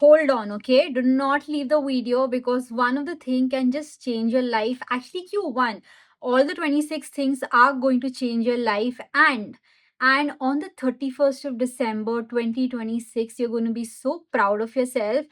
hold on, okay? Do not leave the video because one of the thing can just change your life. Actually, Q1, all the 26 things are going to change your life, and on the 31st of December 2026, you're going to be so proud of yourself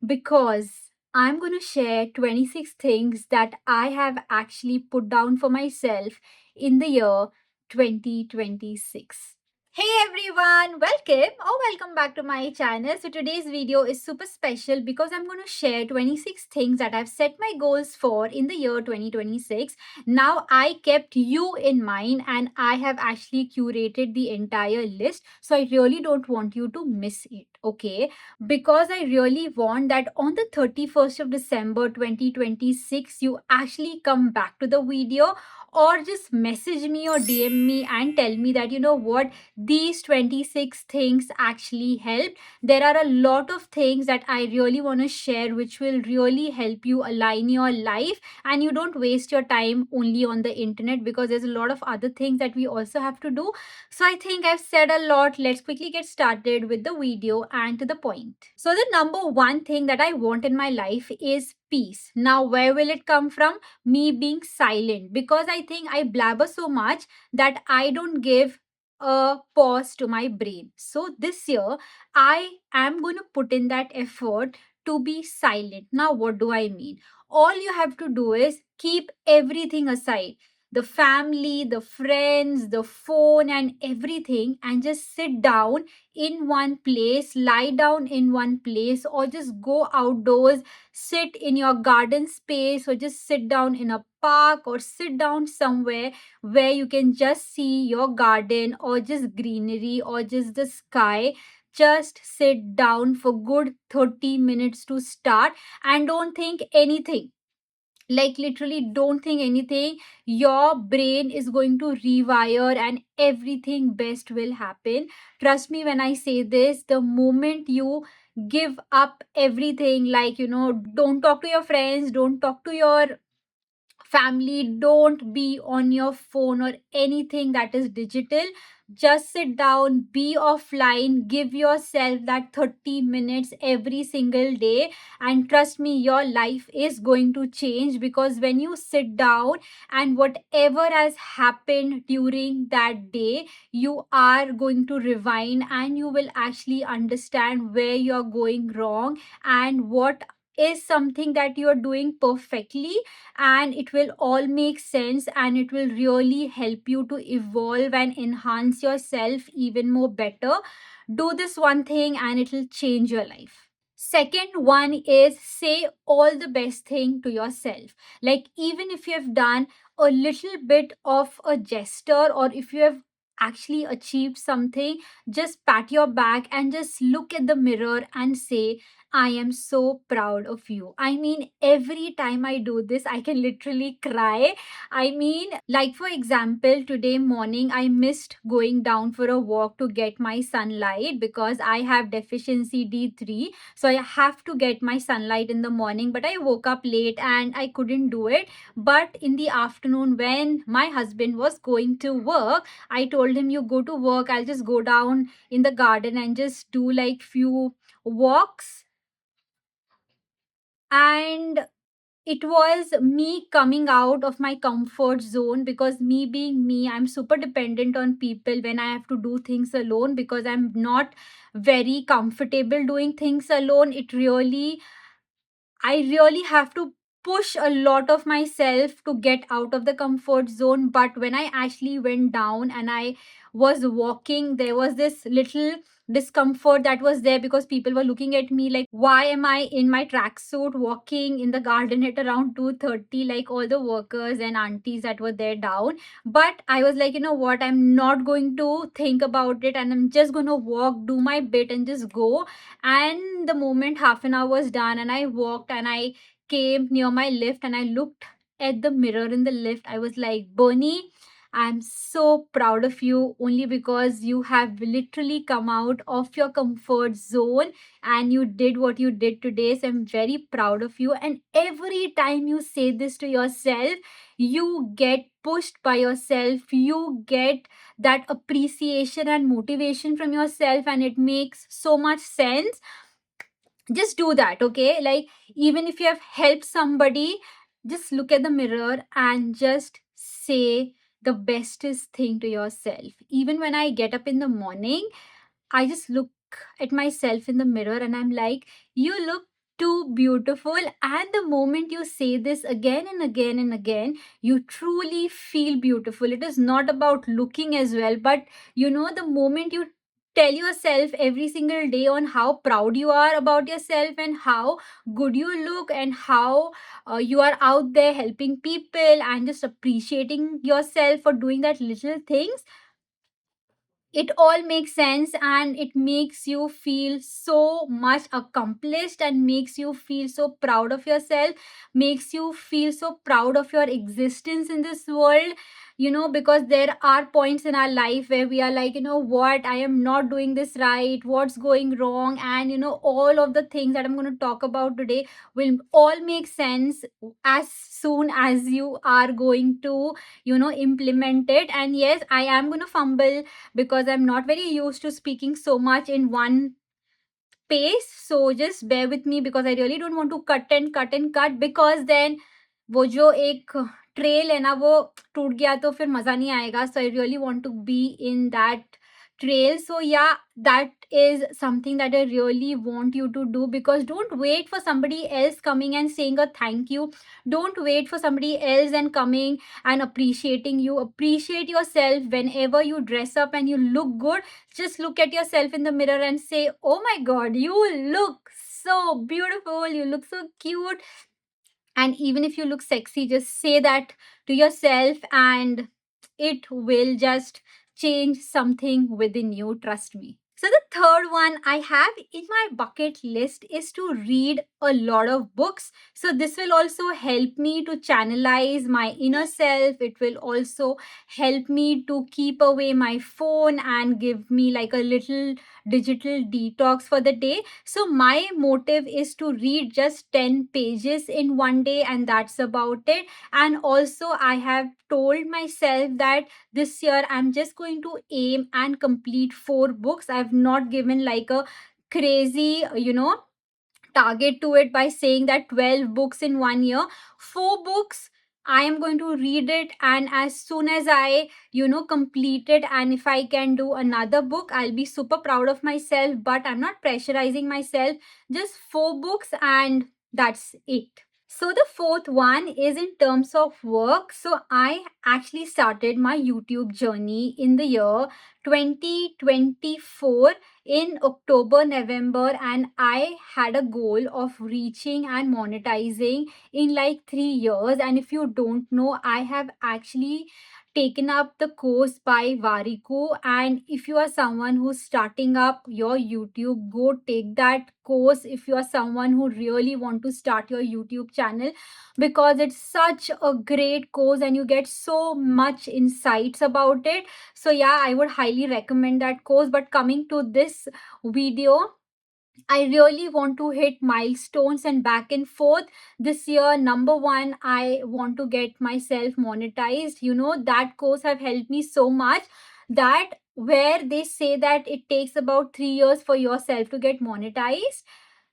because I'm going to share 26 things that I have actually put down for myself in the year 2026. Hey everyone, welcome back to my channel. So today's video is super special because I'm going to share 26 things that I've set my goals for in the year 2026. Now I kept you in mind and I have actually curated the entire list. So I really don't want you to miss it, okay? Because I really want that on the 31st of December 2026, you actually come back to the video or just message me or DM me and tell me that you know what, these 26 things actually help. There are a lot of things that I really want to share which will really help you align your life and you don't waste your time only on the internet because there's a lot of other things that we also have to do. So I think I've said a lot. Let's quickly get started with the video and to the point. So the number one thing that I want in my life is peace. Now where will it come from? Me being silent, because I think I blabber so much that I don't give a pause to my brain. So this year, I am going to put in that effort to be silent. Now, what do I mean? All you have to do is keep everything aside, the family, the friends, the phone, and everything, and just sit down in one place, lie down in one place, or just go outdoors, sit in your garden space, or just sit down in a park, or sit down somewhere where you can just see your garden or just greenery or just the sky. Just sit down for good 30 minutes to start and don't think anything. Like literally don't think anything. Your brain is going to rewire and everything best will happen. Trust me when I say this, the moment you give up everything, like don't talk to your friends, don't talk to your family, don't be on your phone or anything that is digital. Just sit down, be offline, give yourself that 30 minutes every single day, and trust me, your life is going to change. Because when you sit down and whatever has happened during that day, you are going to rewind and you will actually understand where you're going wrong and what is something that you're doing perfectly, and it will all make sense and it will really help you to evolve and enhance yourself even more better. Do this one thing and it will change your life. Second one is say all the best thing to yourself. Like even if you have done a little bit of a gesture or if you have actually achieved something, just pat your back and just look at the mirror and say, I am so proud of you. I mean, every time I do this, I can literally cry. I mean, like for example, today morning, I missed going down for a walk to get my sunlight because I have deficiency D3. So I have to get my sunlight in the morning. But I woke up late and I couldn't do it. But in the afternoon, when my husband was going to work, I told him, you go to work, I'll just go down in the garden and just do like few walks. And it was me coming out of my comfort zone, because me being me, I'm super dependent on people when I have to do things alone because I'm not very comfortable doing things alone. I really have to push a lot of myself to get out of the comfort zone. But when I actually went down and I was walking, there was this little discomfort that was there because people were looking at me like, why am I in my tracksuit walking in the garden at around 2:30, like all the workers and aunties that were there down. But I was like, you know what, I'm not going to think about it and I'm just going to walk, do my bit, and just go. And the moment half an hour was done and I walked and I came near my lift and I looked at the mirror in the lift, I was like, Bernie, I'm so proud of you, only because you have literally come out of your comfort zone and you did what you did today. So I'm very proud of you. And every time you say this to yourself, you get pushed by yourself, you get that appreciation and motivation from yourself, and it makes so much sense. just do that, okay? Like, even if you have helped somebody, just look at the mirror and just say the bestest thing to yourself. Even when I get up in the morning, I just look at myself in the mirror and I'm like, you look too beautiful. And the moment you say this again and again and again, you truly feel beautiful. It is not about looking as well, but the moment you tell yourself every single day on how proud you are about yourself and how good you look and how you are out there helping people and just appreciating yourself for doing that little things, it all makes sense and it makes you feel so much accomplished and makes you feel so proud of yourself, makes you feel so proud of your existence in this world. Because there are points in our life where we are like, what, I am not doing this right, what's going wrong, and all of the things that I'm going to talk about today will all make sense as soon as you are going to implement it. And yes, I am going to fumble because I'm not very used to speaking so much in one pace. So just bear with me because I really don't want to cut and cut and cut, because then वो जो एक trail है ना वो टूट गया तो फिर मजा नहीं आएगा. So I really want to be in that trail. So yeah, that is something that I really want you to do, because don't wait for somebody else coming and saying a thank you. Don't wait for somebody else and coming and appreciating you. Appreciate yourself whenever you dress up and you look good. Just look at yourself in the mirror and say, oh my god, you look so beautiful, you look so cute. And even if you look sexy, just say that to yourself and it will just change something within you, trust me. So the third one I have in my bucket list is to read a lot of books. So this will also help me to channelize my inner self. It will also help me to keep away my phone and give me like a little digital detox for the day. So my motive is to read just 10 pages in one day, and that's about it. And also I have told myself that this year I'm just going to aim and complete 4 books. I've not given like a crazy target to it by saying that 12 books in 1 year. 4 books, I am going to read it, and as soon as I complete it, and if I can do another book, I'll be super proud of myself. But I'm not pressurizing myself, just 4 books and that's it. So the fourth one is in terms of work. So I actually started my YouTube journey in the year 2024 in October, November, and I had a goal of reaching and monetizing in like 3 years. And if you don't know, I have actually taken up the course by Variku. And if you are someone who's starting up your YouTube, go take that course if you are someone who really want to start your YouTube channel, because it's such a great course and you get so much insights about it. So yeah, I would highly recommend that course. But coming to this video, I really want to hit milestones and back and forth. This year, number one, I want to get myself monetized. That course have helped me so much, that where they say that it takes about 3 years for yourself to get monetized,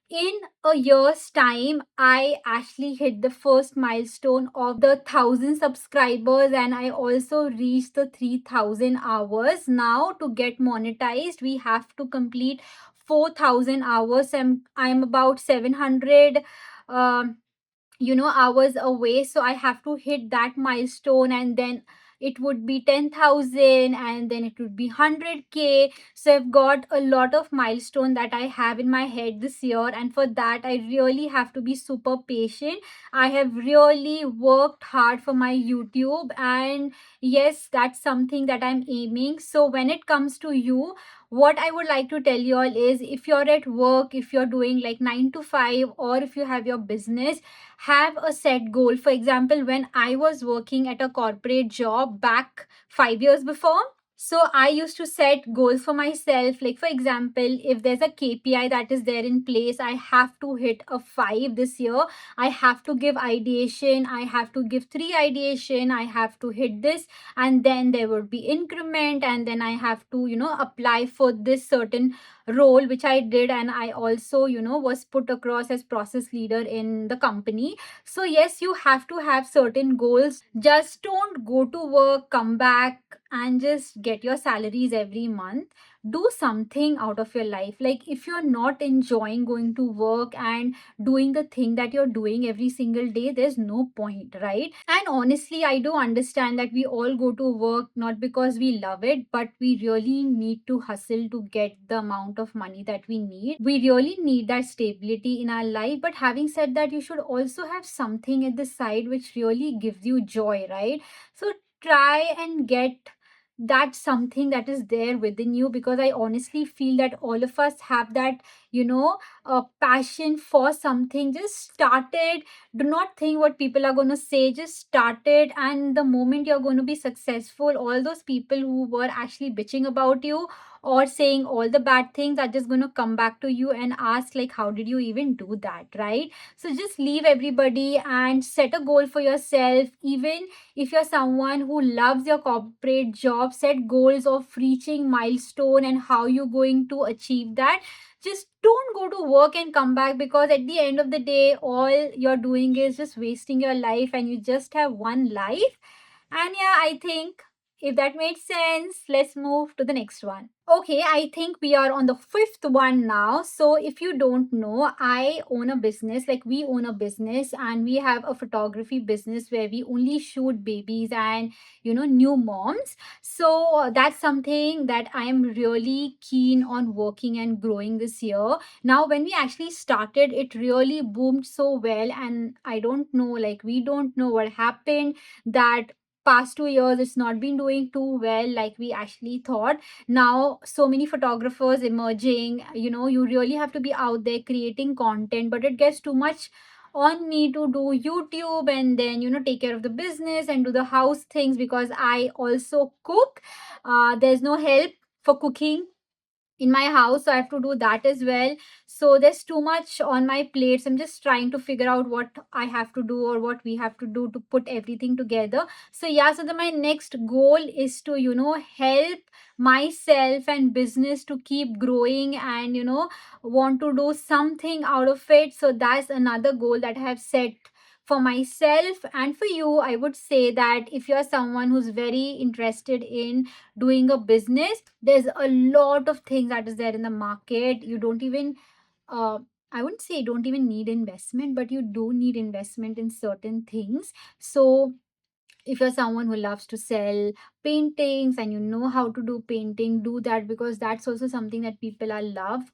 in a year's time, I actually hit the first milestone of the 1,000 subscribers, and I also reached the 3,000 hours. Now, to get monetized, we have to complete 4,000 hours. I'm about 700 um, hours away. So I have to hit that milestone, and then it would be 10,000, and then it would be 100K. So I've got a lot of milestone that I have in my head this year, and for that I really have to be super patient. I have really worked hard for my YouTube, and yes, that's something that I'm aiming. So when it comes to you, what I would like to tell you all is, if you're at work, if you're doing like 9 to 5, or if you have your business, have a set goal. For example, when I was working at a corporate job back 5 years before, so I used to set goals for myself. Like, for example, if there's a KPI that is there in place, I have to hit a 5 this year. I have to give ideation. I have to give 3 ideation. I have to hit this, and then there would be increment, and then I have to, apply for this certain role which I did, and I also, was put across as process leader in the company. So yes, you have to have certain goals. Just don't go to work, come back, and just get your salaries every month. Do something out of your life. Like, if you're not enjoying going to work and doing the thing that you're doing every single day, there's no point, right? And honestly, I do understand that we all go to work not because we love it, but we really need to hustle to get the amount of money that we need. We really need that stability in our life. But having said that, you should also have something at the side which really gives you joy, right? So try and get that something that is there within you, because I honestly feel that all of us have that, passion for something. Just start it. Do not think what people are going to say. Just start it, and the moment you're going to be successful, all those people who were actually bitching about you or saying all the bad things are just going to come back to you and ask, like, how did you even do that, right? So just leave everybody and set a goal for yourself. Even if you're someone who loves your corporate job, set goals of reaching milestone and how you're going to achieve that. Just don't go to work and come back, because at the end of the day, all you're doing is just wasting your life, and you just have one life. And yeah, I think if that made sense, let's move to the next one. Okay, I think we are on the fifth one now. So, if you don't know, I own a business, like, we own a business, and we have a photography business where we only shoot babies and, new moms. So, that's something that I am really keen on working and growing this year. Now, when we actually started, it really boomed so well, and I don't know, like, we don't know what happened, that past 2 years it's not been doing too well like we actually thought. Now so many photographers emerging, you really have to be out there creating content, but it gets too much on me to do YouTube and then, take care of the business and do the house things, because I also cook. There's no help for cooking in my house, so I have to do that as well. So there's too much on my plate, so I'm just trying to figure out what I have to do or what we have to do to put everything together. So yeah, so my next goal is to, help myself and business to keep growing, and want to do something out of it. So that's another goal that I have set for myself. And for you, I would say that if you're someone who's very interested in doing a business, there's a lot of things that is there in the market. You don't even uh, I wouldn't say you don't even need investment, but you do need investment in certain things. So if you're someone who loves to sell paintings and you know how to do painting, do that, because that's also something that people are love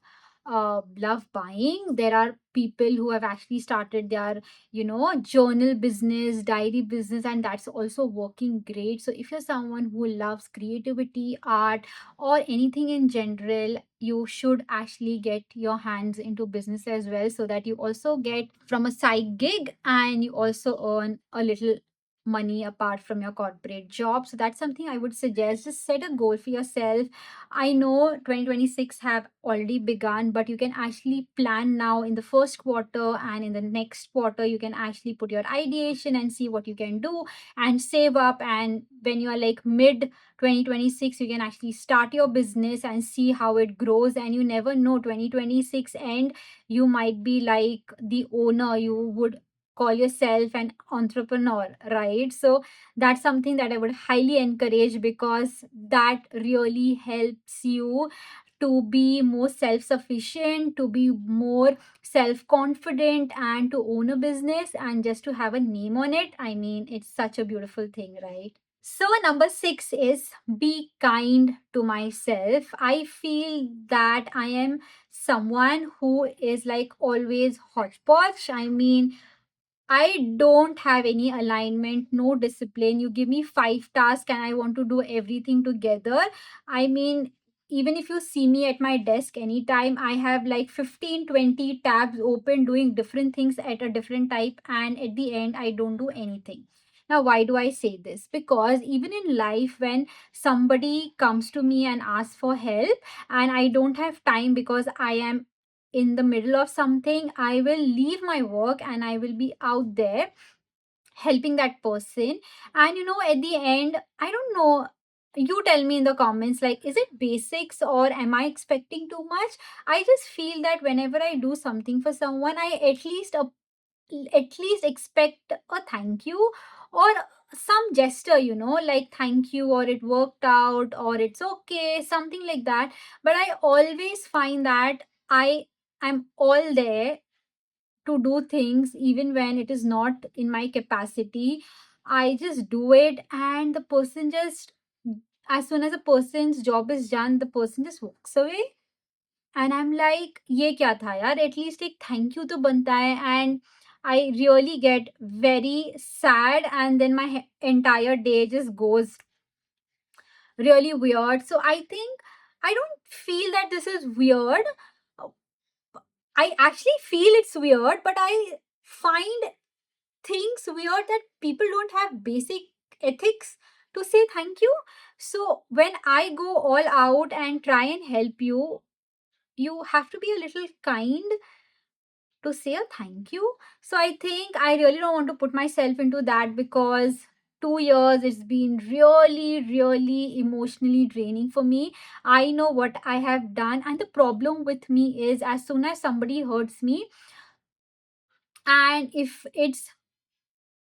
buying. There are people who have actually started their, journal business, diary business, and that's also working great. So if you're someone who loves creativity, art, or anything in general, you should actually get your hands into business as well, so that you also get from a side gig and you also earn a little money apart from your corporate job. So that's something I would suggest. Just set a goal for yourself. I know 2026 have already begun, but you can actually plan now in the first quarter, and in the next quarter you can actually put your ideation and see what you can do and save up. And when you are like mid 2026, you can actually start your business and see how it grows. And you never know, 2026 end, you might be like the owner. You would call yourself an entrepreneur, right? So that's something that I would highly encourage, because that really helps you to be more self sufficient, to be more self confident, and to own a business and just to have a name on it. I mean, it's such a beautiful thing, right? So, number six is be kind to myself. I feel that I am someone who is like always hodgepodge. I mean, I don't have any alignment, no discipline. You give me five tasks and I want to do everything together. I mean, even if you see me at my desk anytime, I have like 15, 20 tabs open doing different things at a different type. And at the end, I don't do anything. Now, why do I say this? Because even in life, when somebody comes to me and asks for help, and I don't have time because I am in the middle of something, I will leave my work and I will be out there helping that person. And at the end, I don't know, You tell me in the comments, like, is it basics or am I expecting too much? I just feel that whenever I do something for someone, I at least expect a thank you, or some gesture, like thank you, or it worked out, or it's okay, something like that. But I always find that I'm all there to do things even when it is not in my capacity. I just do it, and the person just, as soon as the person's job is done, the person just walks away. And I'm like, ये क्या था यार, at least एक thank you तो बनता है. And I really get very sad, and then my entire day just goes really weird. So I think I don't feel that this is weird. I actually feel it's weird, but I find things weird that people don't have basic ethics to say thank you. So when I go all out and try and help you, you have to be a little kind to say a thank you. So I think I really don't want to put myself into that, because 2 years it's been really, really emotionally draining for me. I know what I have done, and the problem with me is, as soon as somebody hurts me, and if it's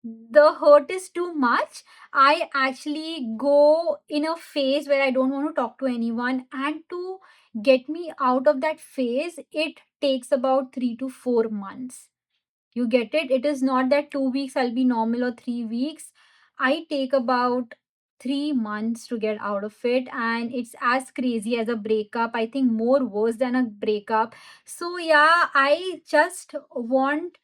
the hurt is too much, I actually go in a phase where I don't want to talk to anyone. And to get me out of that phase, it takes about 3 to 4 months. You get it? It is not that 2 weeks I'll be normal, or 3 weeks. I take about 3 months to get out of it, and it's as crazy as a breakup. I think more worse than a breakup. So, yeah, I just want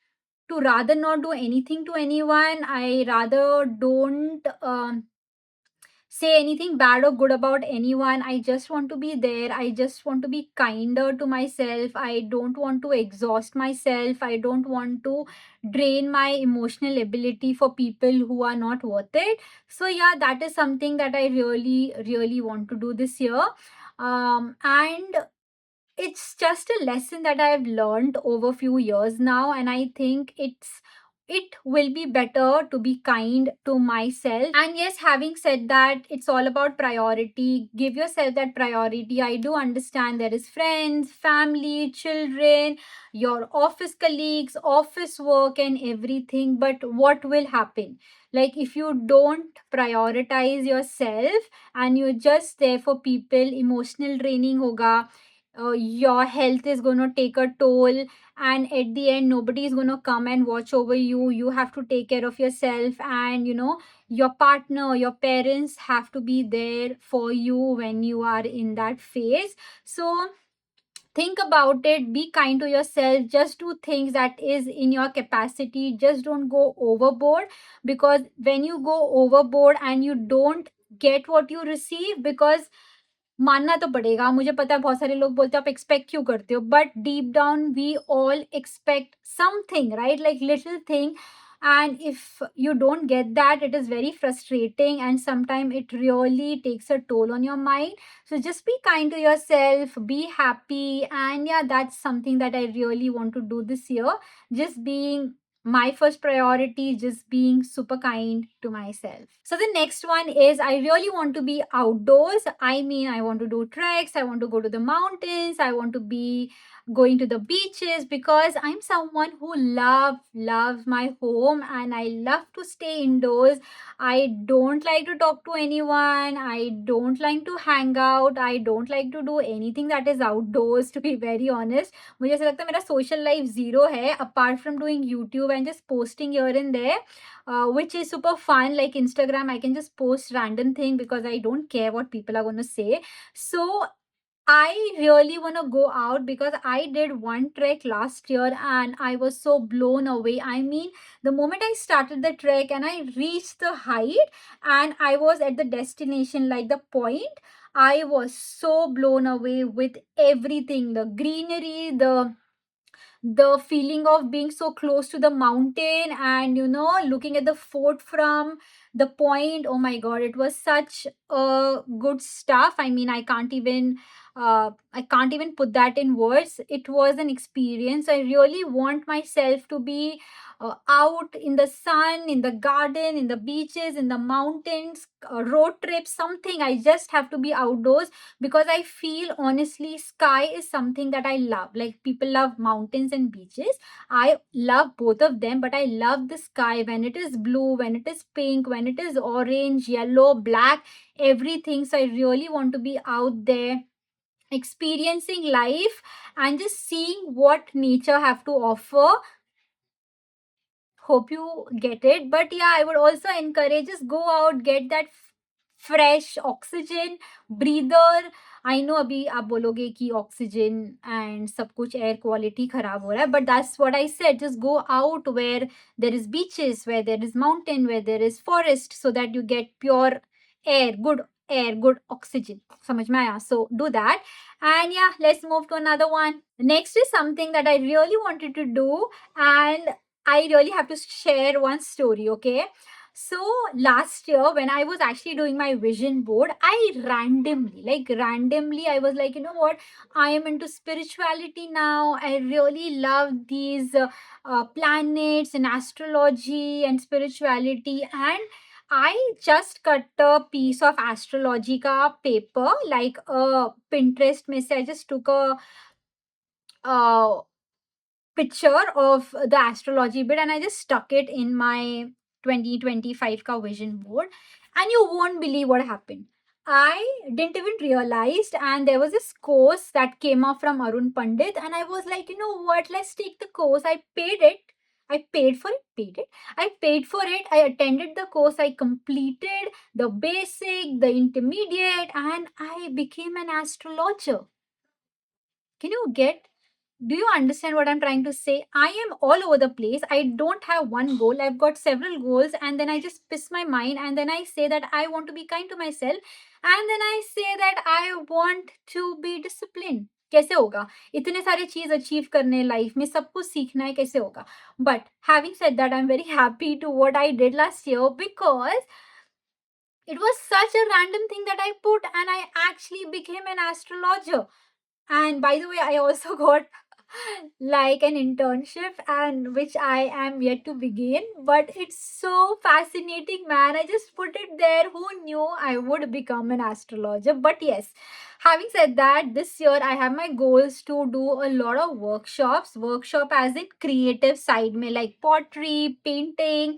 to rather not do anything to anyone. I rather don't say anything bad or good about anyone. I just want to be there. I just want to be kinder to myself. I don't want to exhaust myself. I don't want to drain my emotional ability for people who are not worth it. So, yeah, that is something that I really, really want to do this year. And it's just a lesson that I've learned over few years now, and I think it will be better to be kind to myself. And yes, having said that, it's all about priority. Give yourself that priority. I do understand there is friends, family, children, your office colleagues, office work, and everything. But what will happen? Like, if you don't prioritize yourself and you're just there for people, emotional draining hoga, your health is going to take a toll, and at the end nobody is going to come and watch over you. You have to take care of yourself, and your partner or your parents have to be there for you when you are in that phase. So think about it, be kind to yourself, just do things that is in your capacity, just don't go overboard. Because when you go overboard and you don't get what you receive, because मानना तो पड़ेगा, मुझे पता है बहुत सारे लोग बोलते हैं आप एक्सपेक्ट क्यों करते हो, but deep down we all expect something, right, like little thing. And if you don't get that, it is very frustrating, and sometimes it really takes a toll on your mind. So just be kind to yourself, be happy, and yeah, that's something that I really want to do this year. Just being my first priority, just being super kind to myself. So the next one is, I really want to be outdoors. I mean, I want to do treks, I want to go to the mountains, I want to be going to the beaches, because I'm someone who loves my home, and I love to stay indoors. I don't like to talk to anyone, I don't like to hang out, I don't like to do anything that is outdoors, to be very honest. मुझे ऐसा लगता है मेरा social life zero है, apart from doing YouTube and just posting here and there, which is super fun. Like Instagram, I can just post random thing because I don't care what people are going to say. So I really want to go out, because I did one trek last year and I was so blown away. I mean, the moment I started the trek and I reached the height and I was at the destination, like the point, I was so blown away with everything, the greenery, the feeling of being so close to the mountain, and looking at the fort from the point, oh my god, it was such good stuff. I mean, I can't even put that in words. It was an experience. I really want myself to be out in the sun, in the garden, in the beaches, in the mountains, road trips, something. I just have to be outdoors, because I feel honestly sky is something that I love. Like, people love mountains and beaches, I love both of them, but I love the sky when it is blue, when it is pink, when it is orange, yellow, black, everything. So I really want to be out there experiencing life and just seeing what nature have to offer. Hope you get it. But yeah, I would also encourage, just go out, get that fresh oxygen, breather. I know अभी आप बोलोगे कि oxygen and सब कुछ air quality खराब हो रहा है, but that's what I said. Just go out where there is beaches, where there is mountain, where there is forest, so that you get pure air, good oxygen. समझ में आया? So do that. And yeah, let's move to another one. Next is something that I really wanted to do, and I really have to share one story, okay? So last year, when I was actually doing my vision board, I randomly, I was like, you know what? I am into spirituality now. I really love these planets and astrology and spirituality. And I just cut a piece of astrology ka paper, like a Pinterest में से I just took a uh, picture of the astrology bit and I just stuck it in my 2025 ka vision board. And you won't believe what happened. I didn't even realize, and there was this course that came up from Arun Pandit, and I was like, you know what, let's take the course. I paid it. I paid for it, paid it. I paid for it. I attended the course. I completed the basic, the intermediate, and I became an astrologer. Can you get? Do you understand what I'm trying to say? I am all over the place. I don't have one goal. I've got several goals, and then I just piss my mind, and then I say that I want to be kind to myself, and then I say that I want to be disciplined. कैसे होगा? इतने सारे चीज achieve करने life में, सब कुछ सीखना है, कैसे होगा? But having said that, I'm very happy to what I did last year, because it was such a random thing that I put, and I actually became an astrologer. And by the way, I also got like an internship, and which I am yet to begin. But it's so fascinating, man. I just put it there. Who knew I would become an astrologer? But yes, having said that, this year I have my goals to do a lot of workshops. Workshop as in creative side में, like pottery, painting.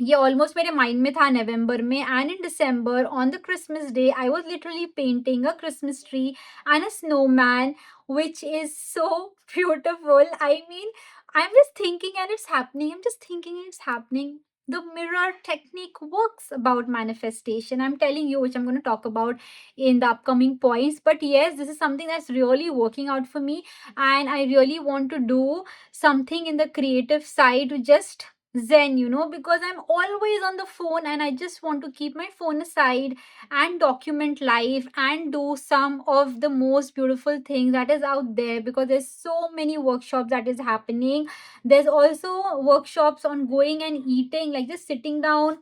ये almost मेरे mind में था नवंबर में, and in December on the Christmas day I was literally painting a Christmas tree and a snowman, which is so beautiful. I mean, I'm just thinking and it's happening. I'm just thinking and it's happening. The mirror technique works about manifestation. I'm telling you, which I'm going to talk about in the upcoming points. But yes, this is something that's really working out for me. And I really want to do something in the creative side to just zen, because I'm always on the phone, and I just want to keep my phone aside and document life and do some of the most beautiful things that is out there, because there's so many workshops that is happening. There's also workshops on going and eating, like just sitting down,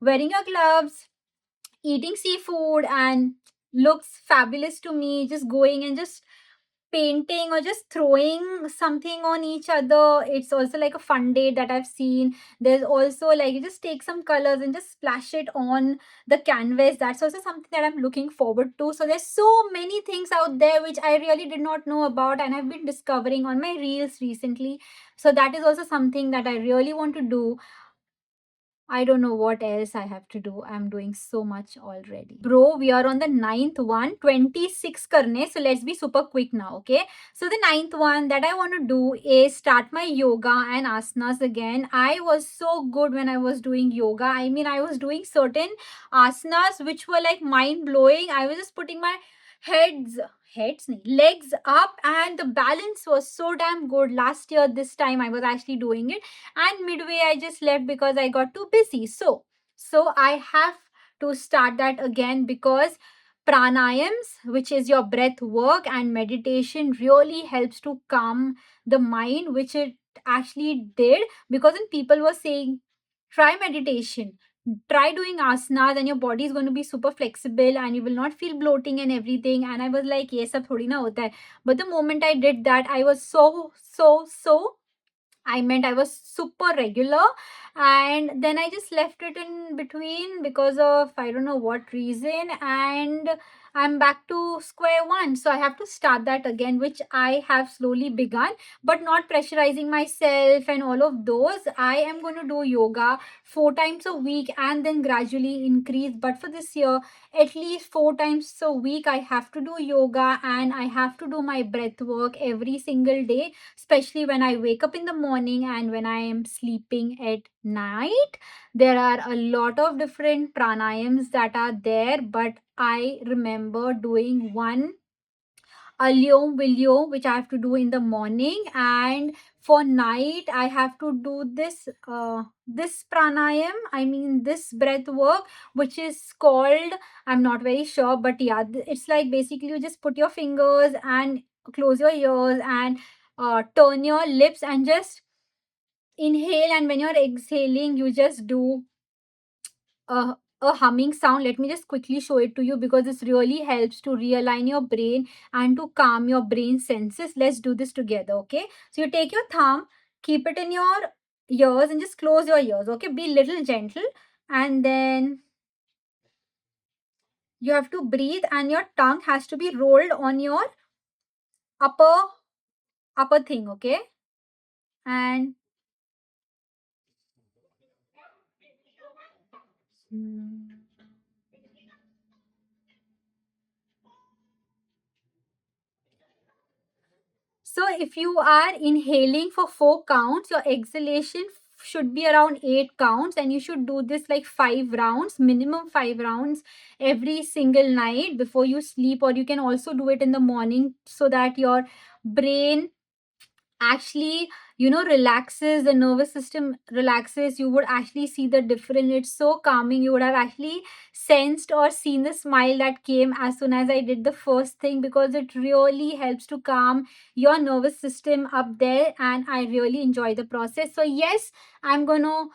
wearing your gloves, eating seafood, and looks fabulous to me, just going and just painting or just throwing something on each other. It's also like a fun date that I've seen. There's also like, you just take some colors and just splash it on the canvas. That's also something that I'm looking forward to. So there's so many things out there which I really did not know about, and I've been discovering on my reels recently. So that is also something that I really want to do. I don't know what else I have to do. I'm doing so much already. Bro, we are on the ninth one, 26 karne. So let's be super quick now, okay? So the ninth one that I want to do is start my yoga and asanas again. I was so good when I was doing yoga. I mean, I was doing certain asanas which were like mind blowing. I was just putting my legs up, and the balance was so damn good. Last year, this time I was actually doing it, and midway I just left because I got too busy. So I have to start that again, because pranayams, which is your breath work and meditation, really helps to calm the mind, which it actually did. Because when people were saying try meditation, try doing asanas and your body is going to be super flexible and you will not feel bloating and everything. And I was like, yes, sab thodi na hota hai. But the moment I did that, I was so I meant I was super regular, and then I just left it in between because of I don't know what reason, and I'm back to square one. So I have to start that again, which I have slowly begun, but not pressurizing myself and all of those. I am going to do yoga 4 times a week and then gradually increase. But for this year, at least 4 times a week, I have to do yoga and I have to do my breath work every single day, especially when I wake up in the morning and when I am sleeping at night. There are a lot of different pranayams that are there, but I remember doing one Alyom Vilyom, which I have to do in the morning, and for night I have to do this pranayam. I mean this breath work, which is called, I'm not very sure, but yeah, it's like basically you just put your fingers and close your ears and turn your lips and just inhale, and when you're exhaling you just do a humming sound. Let me just quickly show it to you because this really helps to realign your brain and to calm your brain senses. Let's do this together, okay? So you take your thumb, keep it in your ears and just close your ears, okay? Be little gentle, and then you have to breathe and your tongue has to be rolled on your upper upper thing, okay? And so if you are inhaling for 4 counts, your exhalation should be around 8 counts, and you should do this like 5 rounds, minimum 5 rounds every single night before you sleep, or you can also do it in the morning so that your brain actually relaxes, the nervous system relaxes. You would actually see the difference. It's so calming. You would have actually sensed or seen the smile that came as soon as I did the first thing, because it really helps to calm your nervous system up there, and I really enjoy the process. So yes, I'm gonna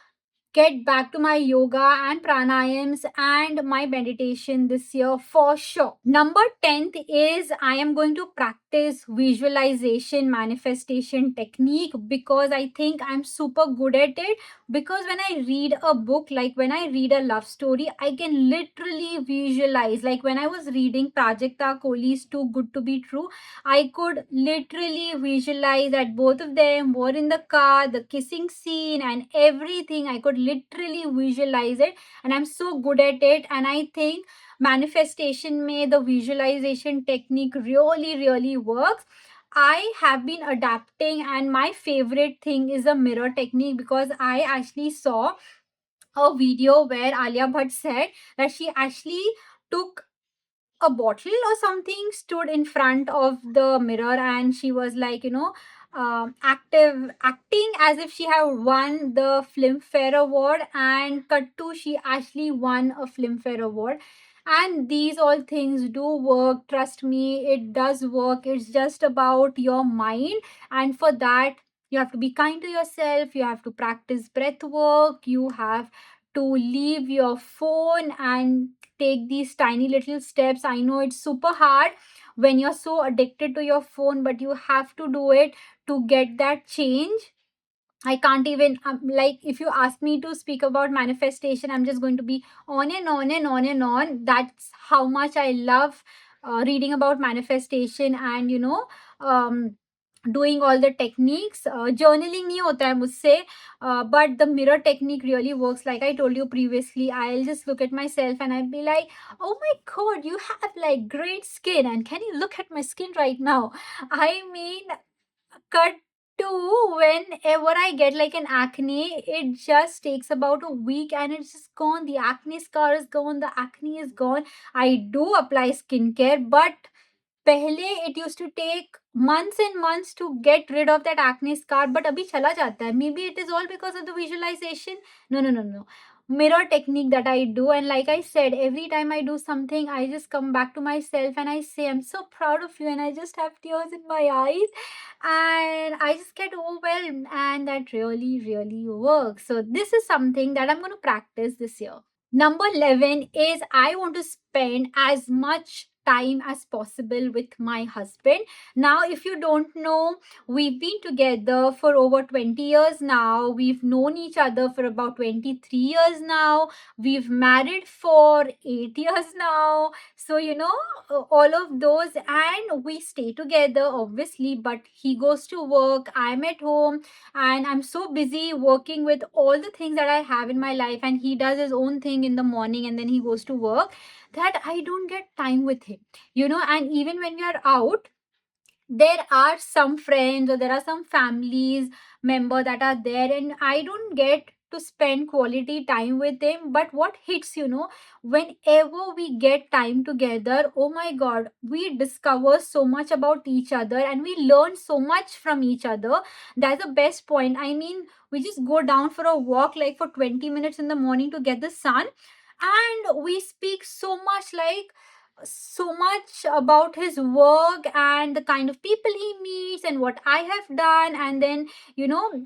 get back to my yoga and pranayams and my meditation this year for sure. Number 10th is I am going to practice visualization manifestation technique because I think I'm super good at it. Because when I read a book, like when I read a love story, I can literally visualize. Like when I was reading Prajakta Kohli's Too Good to Be True, I could literally visualize that both of them were in the car, the kissing scene, and everything. I could literally visualize it, and I'm so good at it. And I think manifestation में the visualization technique really works. I have been adapting, and my favorite thing is a mirror technique because I actually saw a video where Alia Bhatt said that she actually took a bottle or something, stood in front of the mirror, and she was like, acting as if she had won the Filmfare Award, and cut to she actually won a Filmfare Award. And these all things do work, trust me, it does work. It's just about your mind, and for that you have to be kind to yourself, you have to practice breath work, you have to leave your phone and take these tiny little steps. I know it's super hard when you're so addicted to your phone, but you have to do it to get that change. I can't even, like, if you ask me to speak about manifestation, I'm just going to be on and on and on and on. That's how much I love reading about manifestation and, doing all the techniques. Journaling नहीं होता है मुझसे, but the mirror technique really works. Like I told you previously, I'll just look at myself and I'll be like, oh my god, you have like great skin, and can you look at my skin right now? I mean, cut to whenever I get like an acne, it just takes about a week and it's just gone. The acne scar is gone, the acne is gone. I do apply skincare, but पहले it used to take months and months to get rid of that acne scar, but अभी चला जाता है. Maybe it is all because of the visualization. No, no, no, no. mirror technique that I do. And like I said, every time I do something, I just come back to myself and I say, I'm so proud of you. And I just have tears in my eyes and I just get overwhelmed. And that really, really works. So, this is something that I'm going to practice this year. Number 11 is I want to spend as much time as possible with my husband. Now, if you don't know, we've been together for over 20 years now. We've known each other for about 23 years now. We've married for 8 years now. So, all of those, and we stay together, obviously, but he goes to work, I'm at home, and I'm so busy working with all the things that I have in my life, and he does his own thing in the morning and then he goes to work, that I don't get time with him. And even when we are out, there are some friends or there are some families member that are there, and I don't get to spend quality time with them. But what hits, whenever we get time together, oh my god, we discover so much about each other and we learn so much from each other. That's the best point. I mean, we just go down for a walk like for 20 minutes in the morning to get the sun, and we speak so much about his work and the kind of people he meets and what I have done. And then,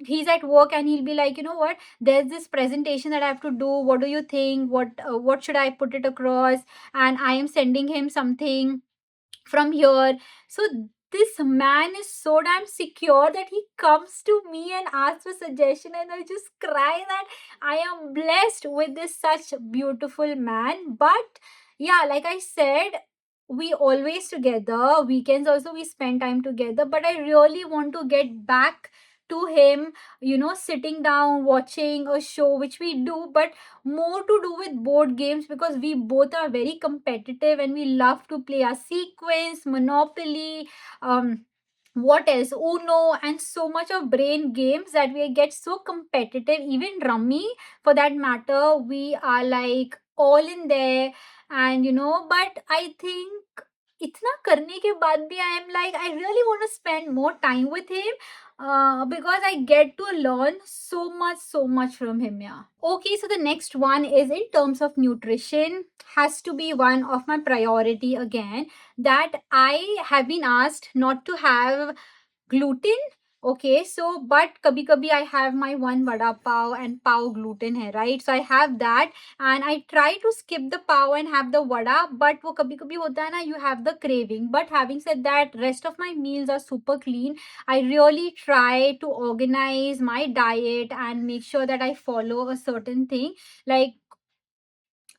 he's at work and he'll be like, you know what, there's this presentation that I have to do. What do you think? What should I put it across? And I am sending him something from here. So this man is so damn secure that he comes to me and asks for suggestion, and I just cry that I am blessed with this such beautiful man. But yeah, like I said, we always together. Weekends also we spend time together, but I really want to get back to him, sitting down watching a show, which we do, but more to do with board games, because we both are very competitive and we love to play a sequence, Monopoly, what else, Uno, and so much of brain games that we get so competitive. Even Rummy, for that matter, we are like all in there. And but I think इतना करने के बाद भी I am like, I really want to spend more time with him, because I get to learn so much from him. Yeah. Okay, so the next one is in terms of nutrition, has to be one of my priority again, that I have been asked not to have gluten. Okay, so but kabhi kabhi I have my one vada pav, and pav gluten hai, right? So I have that, and I try to skip the pav and have the vada, but wo kabhi kabhi hota hai na, you have the craving. But having said that, rest of my meals are super clean. I really try to organize my diet and make sure that I follow a certain thing. Like,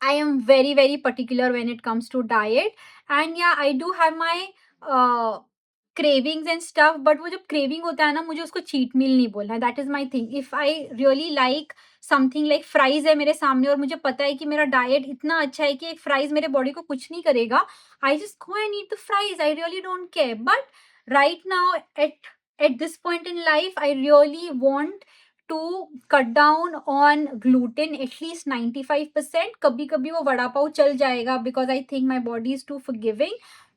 I am very, very particular when it comes to diet. And yeah, I do have my uh, cravings and stuff, but वो जब craving होता है ना, मुझे उसको cheat meal नहीं बोलना है. That is my thing. If I really like something, like fries है मेरे सामने और मुझे पता है कि मेरा diet इतना अच्छा है कि एक fries मेरे body को कुछ नहीं करेगा, I just go and eat the fries. I really don't care. But right now, at this point in life, I really want to cut down on gluten at least 95%. कभी कभी वो वड़ा पाव चल जाएगा, because I think my body is too forgiving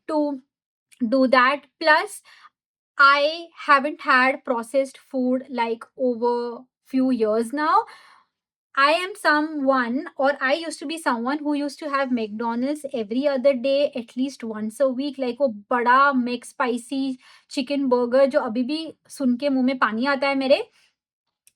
to do that. Plus, I haven't had processed food like over few years now. I am someone, or I used to be someone who used to have McDonald's every other day, at least once a week. Like वो बड़ा McSpicy spicy chicken burger जो अभी भी सुन के मुंह में पानी आता है मेरे.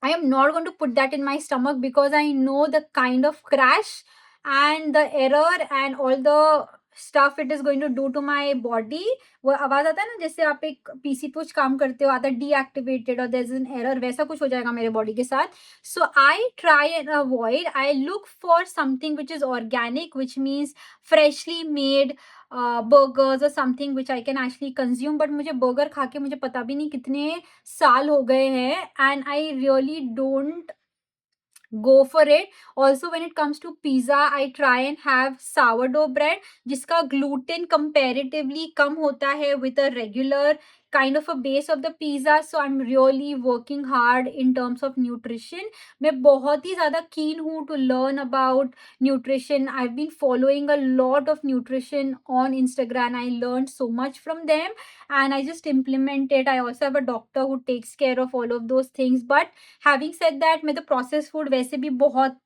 I am not going to put that in my stomach, because I know the kind of crash and the error and all the stuff it is going to do to my body. वो आवाज आता है ना, जैसे आप एक PC push काम करते हो, आता deactivated or there's an error, वैसा कुछ हो जाएगा मेरे body के साथ. So I try and avoid. I look for something which is organic, which means freshly made burgers or something which I can actually consume. But मुझे burger खा के मुझे पता भी नहीं कितने साल हो गए हैं, and I really don't go for it. Also, when it comes to pizza, I try and have sourdough bread जिसका gluten comparatively कम होता है with a regular kind of a base of the pizza. So I'm really working hard in terms of nutrition. मैं बहुत ही ज़्यादा keen हूँ to learn about nutrition. I've been following a lot of nutrition on Instagram. I learned so much from them and I just implement it. I also have a doctor who takes care of all of those things. But having said that, मैं तो processed food वैसे भी बहुत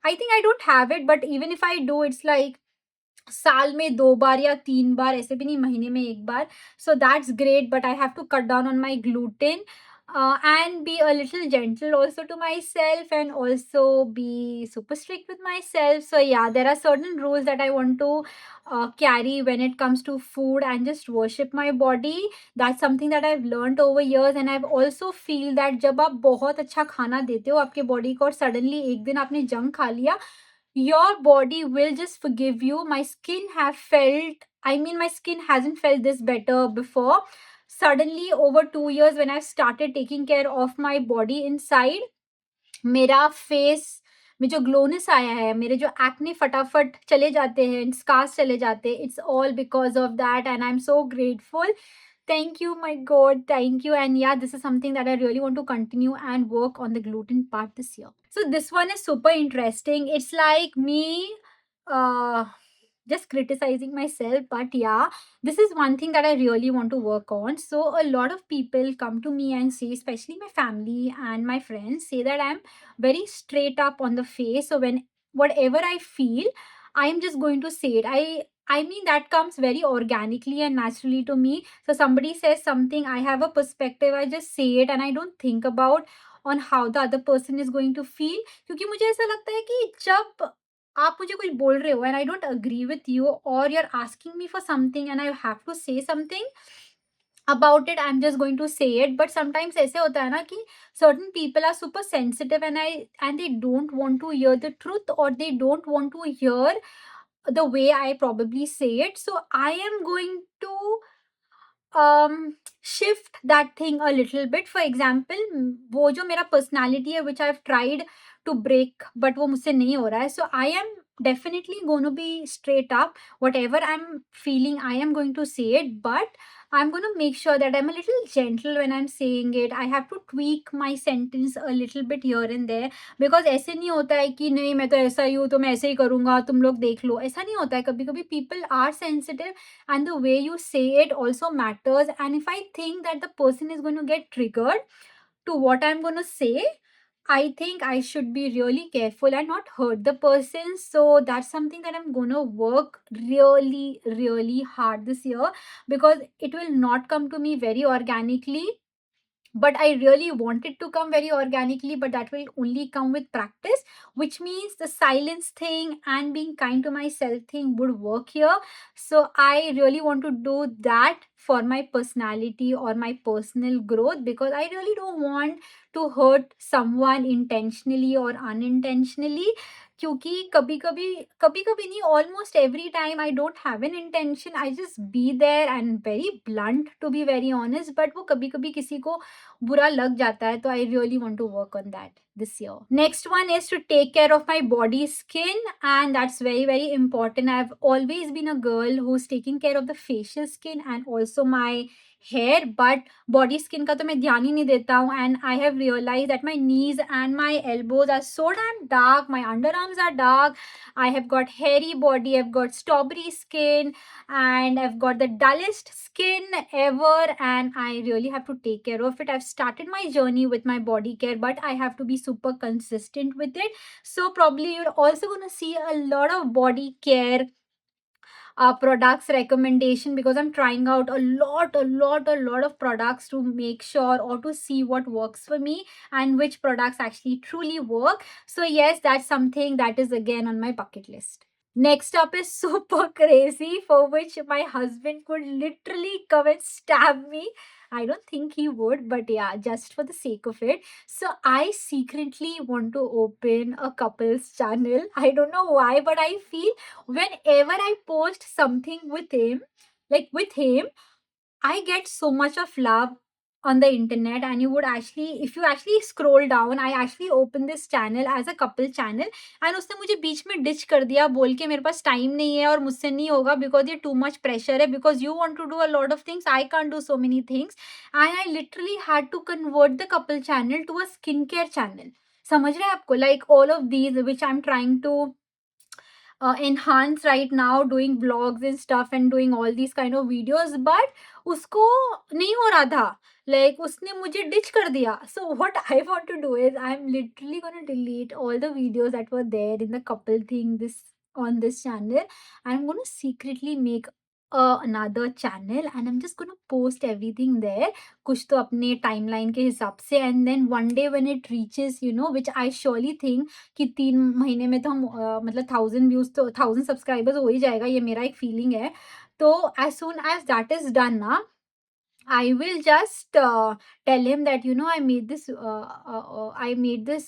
I think I don't have it, but even if I do, it's like साल में 2 बार या 3 बार, ऐसे भी नहीं, महीने में 1 बार. So that's great, but I have to cut down on my gluten, and be a little gentle also to myself, and also be super strict with myself. So yeah, there are certain rules that I want to carry when it comes to food, and just worship my body. That's something that I've learned over years, and I've also feel that जब आप बहुत अच्छा खाना देते हो आपके body को और सडनली एक दिन आपने जंक खा लिया, your body will just forgive you. My skin have felt, I mean, my skin hasn't felt this better before. Suddenly over 2 years when I've started taking care of my body inside, मेरा face में जो glowness आया है, मेरे जो acne फटाफट चले जाते हैं, स्कार्स चले जाते हैं, it's all because of that, and I am so grateful. Thank you, my God. Thank you. And yeah, this is something that I really want to continue and work on the gluten part this year. So this one is super interesting. It's like me uh just criticizing myself, but yeah, this is one thing that I really want to work on. So a lot of people come to me and say, especially my family and my friends, say that I'm very straight up on the face. So when whatever I feel, I'm just going to say it. I mean, that comes very organically and naturally to me. So somebody says something, I have a perspective, I just say it, and I don't think about on how the other person is going to feel. क्योंकि मुझे ऐसा लगता है कि जब आप मुझे कुछ बोल रहे हो and I don't agree with you, और you are asking me for something and I have to say something about it, I'm just going to say it. But sometimes ऐसे होता है ना कि certain people are super sensitive, and they don't want to hear the truth, or they don't want to hear the way I probably say it. So I am going to shift that thing a little bit. For example, वो जो मेरा personality है, which I've tried to break, but वो मुझसे नहीं हो रहा है. So I am definitely going to be straight up. Whatever I'm feeling, I am going to say it, but I'm going to make sure that I'm a little gentle when I'm saying it. I have to tweak my sentence a little bit here and there, because ऐसे नहीं होता है कि नहीं मैं तो ऐसा ही हूँ तो मैं ऐसे ही करूँगा, तुम लोग देख लो. ऐसा नहीं होता है. कभी कभी people are sensitive, and the way you say it also matters. And if I think that the person is going to get triggered to what I'm going to say, I think I should be really careful and not hurt the person. So that's something that I'm gonna work really, really hard this year, because it will not come to me very organically, but I really want it to come very organically, but that will only come with practice, which means the silence thing and being kind to myself thing would work here. So I really want to do that for my personality or my personal growth, because I really don't want to hurt someone intentionally or unintentionally. क्योंकि कभी कभी नहीं, almost every time I don't have an intention, I just be there and very blunt to be very honest, but वो कभी कभी किसी को बुरा लग जाता है. तो I really want to work on that this year. Next one is to take care of my body skin, and that's very very important. I've always been a girl who's taking care of the facial skin and also my hair, but body skin का तो मैं ध्यान ही नहीं देता हूँ. And I have realized that my knees and my elbows are so damn dark, my underarms are dark, I have got hairy body, I've got strawberry skin, and I've got the dullest skin ever, and I really have to take care of it. I've started my journey with my body care, but I have to be super consistent with it. So probably you're also going to see a lot of body care products recommendation, because I'm trying out a lot of products to make sure or to see what works for me and which products actually truly work. So yes, that's something that is again on my bucket list. Next up is super crazy, for which my husband could literally come and stab me. I don't think he would, but yeah, just for the sake of it. So I secretly want to open a couples channel. I don't know why, but I feel whenever I post something with him, like with him, I get so much of love on the internet. And you would actually, if you actually scroll down, I actually opened this channel as a couple channel, and उसने मुझे बीच में ditch कर दिया बोल के मेरे पास time नहीं है और मुझसे नहीं होगा, because ये too much pressure है, because you want to do a lot of things, I can't do so many things. And I literally had to convert the couple channel to a skincare channel. समझ रहे हैं आपको? Like all of these which I'm trying to enhance right now doing vlogs and stuff and doing all these kind of videos, but उसको नहीं हो रहा था, like उसने मुझे ditch कर दिया. So what I want to do is I'm literally gonna delete all the videos that were there in the couple thing this on this channel. I'm gonna secretly make another channel and I'm just gonna post everything there, कुछ तो अपने timeline के हिसाब से, and then one day when it reaches, you know, which I surely think कि 3 महीने में तो हम मतलब 1000 व्यूज़ तो 1000 सब्सक्राइबर्स हो ही जाएगा, ये मेरा एक फीलिंग है। तो as soon as that is done ना, I will just tell him that, you know, I made this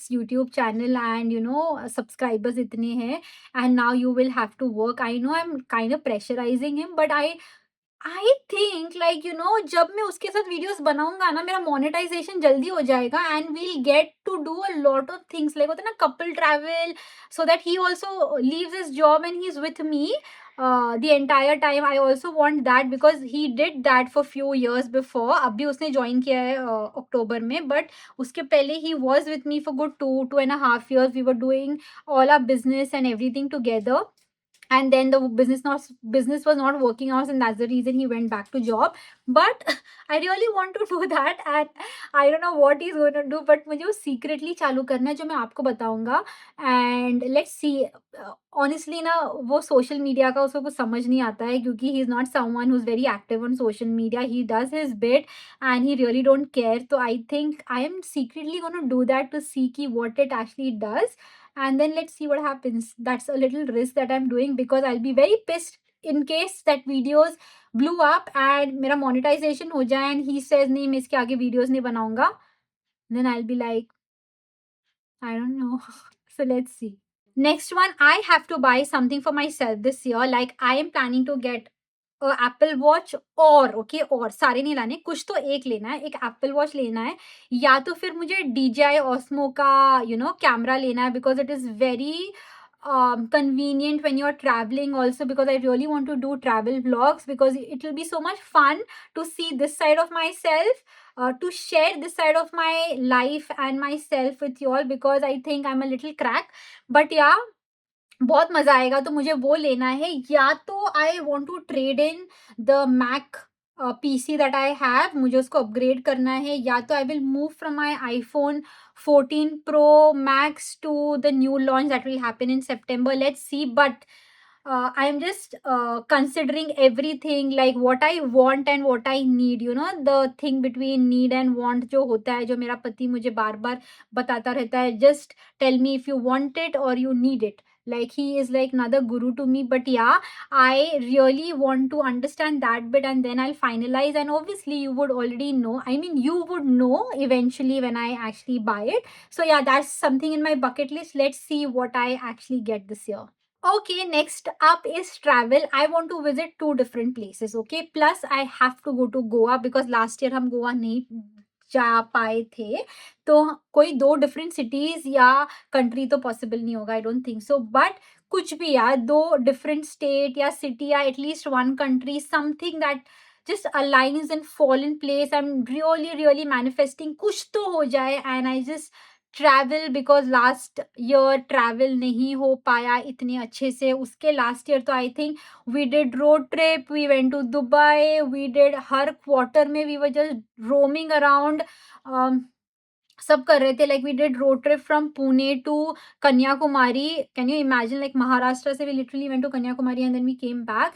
YouTube channel and, you know, subscribers इतने हैं and now you will have to work. I know I'm kind of pressurizing him, but I think like, you know, जब मैं उसके साथ videos बनाऊंगा ना, मेरा monetization जल्दी हो जाएगा and we'll get to do a lot of things, like होता है ना couple travel, so that he also leaves his job and he's with me the entire time. I also want that because he did that for few years before. अभी उसने join किया है अक्टूबर में, but उसके पहले he was with me for good 2.5 years. We were doing all our business and everything together, and then the business was not working out, and that's the reason he went back to job. But I really want to do that, and I don't know what he's going to do, but मुझे वो secretly चालू करना है जो मैं आपको बताऊंगा. And let's see. Honestly ना, वो social media का उसको कुछ समझ नहीं आता है, क्योंकि he's not someone who's very active on social media. He does his bit and he really don't care. So I think I am secretly going to do that to see ki what it actually does, and then let's see what happens. That's a little risk that I'm doing, because I'll be very pissed in case that videos blew up and मेरा monetization हो जाए and he says नहीं मैं इसके आगे videos नहीं बनाऊंगा, then I'll be like, I don't know. So let's see. Next one, I have to buy something for myself this year. Like I am planning to get a Apple Watch, और okay, और सारे नहीं लाने, कुछ तो एक लेना है, एक Apple Watch लेना है, या तो फिर मुझे DJI Osmo का कैमरा लेना है, because it is very convenient when you're traveling also, because I really want to do travel vlogs, because it will be so much fun to see this side of myself, to share this side of my life and myself with you all, because I think I'm a little crack. But yeah, बहुत मजा आएगा, तो मुझे वो लेना है, या तो I want to trade in the Mac PC that I have, मुझे उसको अपग्रेड करना है, या तो I will move from my iPhone 14 Pro Max to the new launch that will happen in September. Let's see, but I am just considering everything, like what I want and what I need, you know, the thing between need and want जो होता है, जो मेरा पति मुझे बार बार बताता रहता है, just tell me if you want it or you need it. Like he is like another guru to me. But yeah, I really want to understand that bit and then I'll finalize. And obviously you would already know, I mean you would know eventually when I actually buy it. So yeah, that's something in my bucket list. Let's see what I actually get this year. Okay, next up is travel. I want to visit 2 different places. Okay, plus I have to go to Goa, because last year हम गोवा नहीं जा पाए थे, तो कोई 2 different cities या country तो possible नहीं होगा, I don't think so. But कुछ भी यार, 2 different state या city या at least one country, something that just aligns and fall in place. I'm really manifesting कुछ तो हो जाए, and I just travel, because last year travel नहीं हो पाया इतने अच्छे से. उसके लास्ट ईयर तो I think we did road trip, we went to Dubai, we did हर क्वार्टर में we were just roaming around, सब कर रहे थे. Like we did road trip from Pune to Kanyakumari. Can you imagine, like Maharashtra से we literally went to Kanyakumari and then we came back.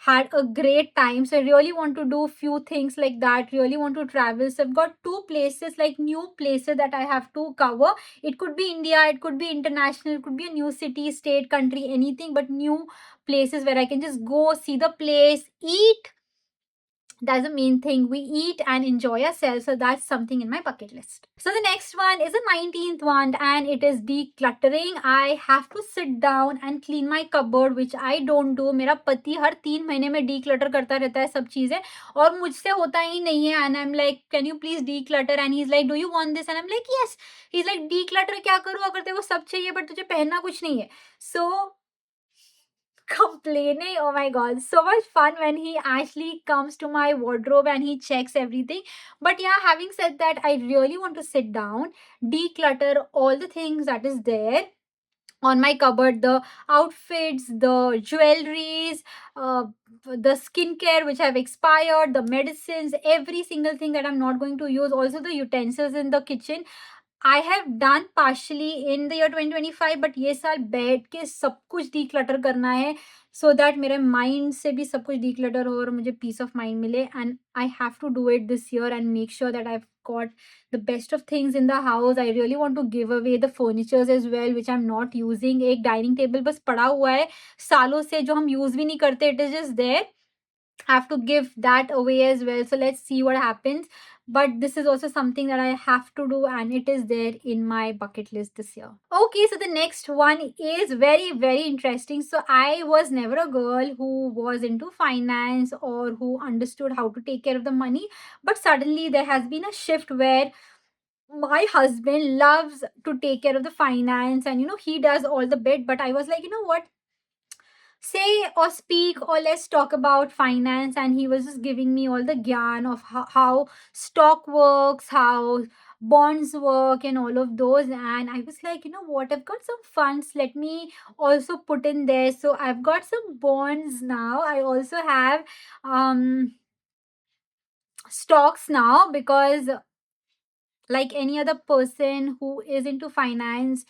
Had a great time. So I really want to do few things like that, really want to travel. So I've got 2 places, like new places that I have to cover. It could be India, it could be international, it could be a new city, state, country, anything, but new places where I can just go, see the place, eat. That's the main thing. We eat and enjoy ourselves. So that's something in my bucket list. So the next one is the 19th one, and it is decluttering. I have to sit down and clean my cupboard, which I don't do. मेरा पति हर 3 महीने में declutter करता रहता है सब चीजें, और मुझसे होता ही नहीं है. And I'm like, can you please declutter? And he's like, do you want this? And I'm like, yes. He's like, declutter क्या करूँ, अगर तेरे को सब चाहिए but तुझे पहनना कुछ नहीं है. So complaining, oh my god, so much fun when he actually comes to my wardrobe and he checks everything. But yeah, having said that, I really want to sit down, declutter all the things that is there, on my cupboard, the outfits, the jewelries, the skincare which have expired, the medicines, every single thing that I'm not going to use, also the utensils in the kitchen. I have done partially in the year 2025, but ये साल बैठ के सब कुछ declutter करना है, so that मेरे mind से भी सब कुछ declutter हो और मुझे peace of mind मिले. And I have to do it this year and make sure that I've got the best of things in the house. I really want to give away the furnitures as well, which I'm not using. एक dining table बस पड़ा हुआ है सालों से, जो हम use भी नहीं करते. It is just there. Have to give that away as well. So let's see what happens. But this is also something that I have to do, and it is there in my bucket list this year. Okay, so the next one is very, very interesting. So I was never a girl who was into finance or who understood how to take care of the money. But suddenly there has been a shift where my husband loves to take care of the finance, and he does all the bit. But I was like, what, say or speak, or let's talk about finance. And he was just giving me all the gyan of how stock works, how bonds work, and all of those. And I was like, what, I've got some funds, let me also put in there. So I've got some bonds now. I also have stocks now, because like any other person who is into finance,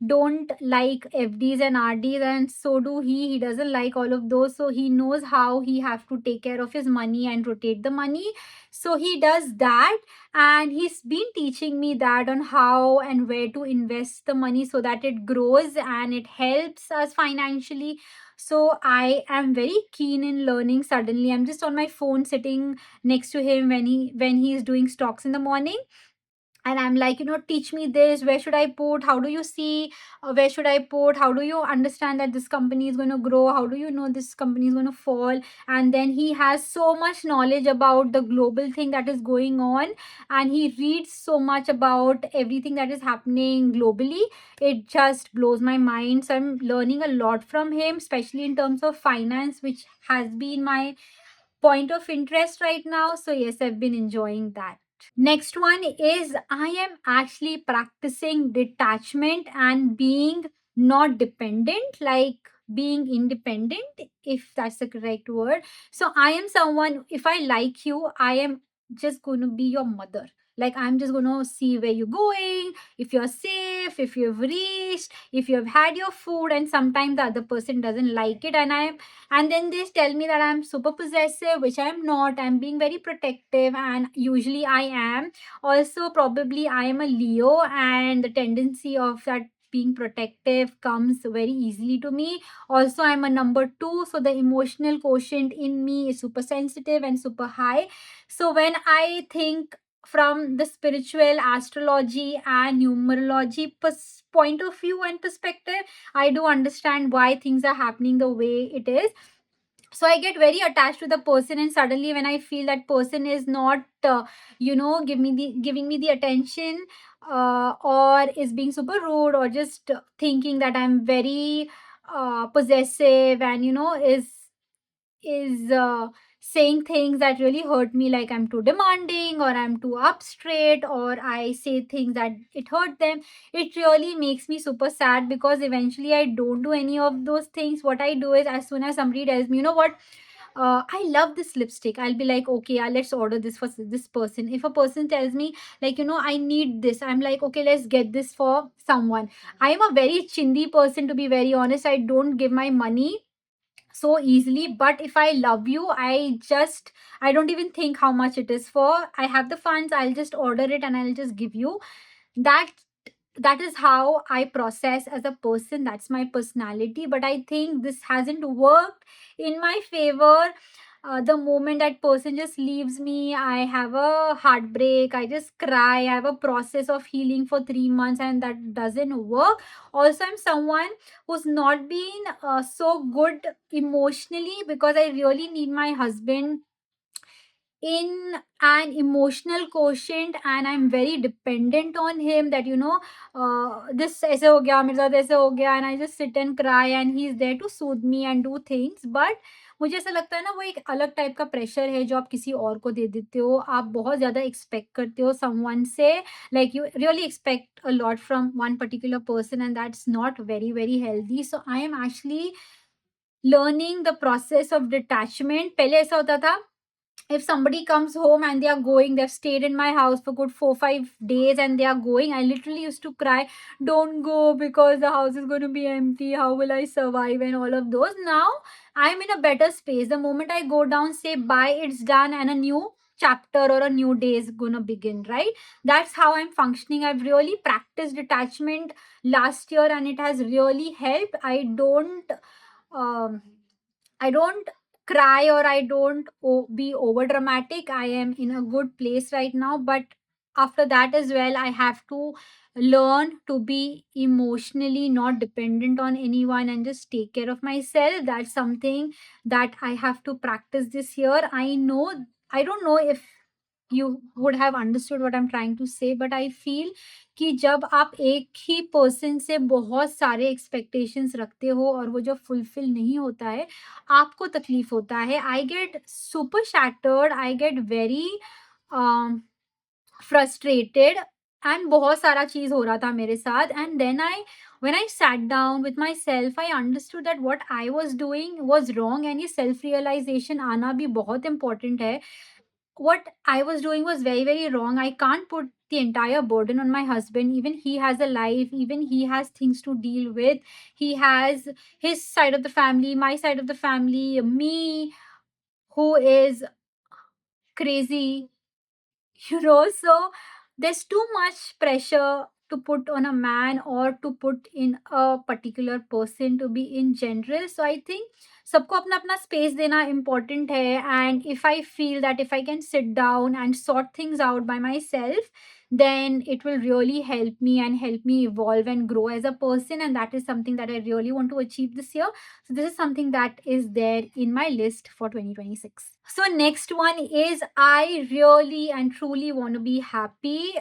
don't like FDs and RDs, and so do he doesn't like all of those. So he knows how he have to take care of his money and rotate the money, so he does that. And he's been teaching me that on how and where to invest the money so that it grows and it helps us financially. So I am very keen in learning. Suddenly I'm just on my phone sitting next to him when he is doing stocks in the morning, and I'm like, teach me this, where should I put, how do you see, where should I put, how do you understand that this company is going to grow, how do you know this company is going to fall. And then he has so much knowledge about the global thing that is going on, and he reads so much about everything that is happening globally. It just blows my mind. So I'm learning a lot from him, especially in terms of finance, which has been my point of interest right now. So yes, I've been enjoying that. Next one is, I am actually practicing detachment and being not dependent, like being independent, if that's the correct word. So I am someone, if I like you, I am just going to be your mother. Like, I'm just going to see where you're going, if you're safe, if you've reached, if you've had your food. And sometimes the other person doesn't like it, and then they tell me that I'm super possessive, which I'm not. I'm being very protective, and usually I am. Also, probably I am a Leo, and the tendency of that being protective comes very easily to me. Also, I'm a number 2, so the emotional quotient in me is super sensitive and super high. So when I think from the spiritual, astrology, and numerology point of view and perspective, I do understand why things are happening the way it is. So I get very attached to the person, and suddenly when I feel that person is not giving me the attention, or is being super rude, or just thinking that I'm very possessive, and is saying things that really hurt me, like I'm too demanding, or I'm too up straight, or I say things that it hurt them, it really makes me super sad, because eventually I don't do any of those things. What I do is, as soon as somebody tells me, what, I love this lipstick, I'll be like, okay, let's order this for this person. If a person tells me, like, I need this, I'm like, okay, let's get this for someone. I am a very chindi person, to be very honest. I don't give my money so easily, but if I love you, I don't even think how much it is for. I have the funds, I'll just order it and I'll just give you. That that is how I process as a person. That's my personality. But I think this hasn't worked in my favor. The moment that person just leaves me, I have a heartbreak, I just cry, I have a process of healing for 3 months, and that doesn't work. Also, I'm someone who's not been so good emotionally, because I really need my husband in an emotional quotient, and I'm very dependent on him, that this aise ho gaya, mirza aise ho gaya, and I just sit and cry, and he's there to soothe me and do things. But मुझे ऐसा लगता है ना, वो एक अलग type का pressure है जो आप किसी और को दे देते हो। आप बहुत ज़्यादा एक्सपेक्ट करते हो समवन से, like you really expect a lot from one particular person and that's not very, very healthy. So I am actually learning the process of detachment. पहले ऐसा होता था, if somebody comes home and they are going, they've stayed in my house for good 4 5 days and they are going, I literally used to cry, don't go because the house is going to be empty, how will I survive, and all of those. Now I'm in a better space. The moment I go down, say bye, it's done, and a new chapter or a new day is gonna begin, right? That's how I'm functioning. I've really practiced detachment last year and it has really helped. Um I don't cry or I don't be over dramatic. I am in a good place right now. But after that as well, I have to learn to be emotionally not dependent on anyone and just take care of myself. That's something that I have to practice this year. I don't know if you would have understood what I'm trying to say, but I feel कि जब आप एक ही person से बहुत सारे expectations रखते हो और वो जब फुलफिल नहीं होता है, आपको तकलीफ होता है। I get super shattered, I get very frustrated and बहुत सारा चीज हो रहा था मेरे साथ। And then I when I sat down with myself, I understood that what I was doing was wrong, and ये self realization आना भी बहुत important है। What I was doing was very, very wrong. I can't put the entire burden on my husband. Even he has a life, even he has things to deal with. He has his side of the family, my side of the family, me, who is crazy, so there's too much pressure to put on a man or to put in a particular person to be in general. So I think सबको अपना अपना space देना important है, and if I feel that if I can sit down and sort things out by myself, then it will really help me and help me evolve and grow as a person, and that is something that I really want to achieve this year. So this is something that is there in my list for 2026. So next one is, I really and truly want to be happy.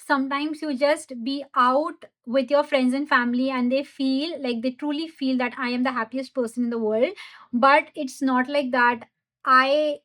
Sometimes you just be out with your friends and family and they truly feel that I am the happiest person in the world, but it's not like that. I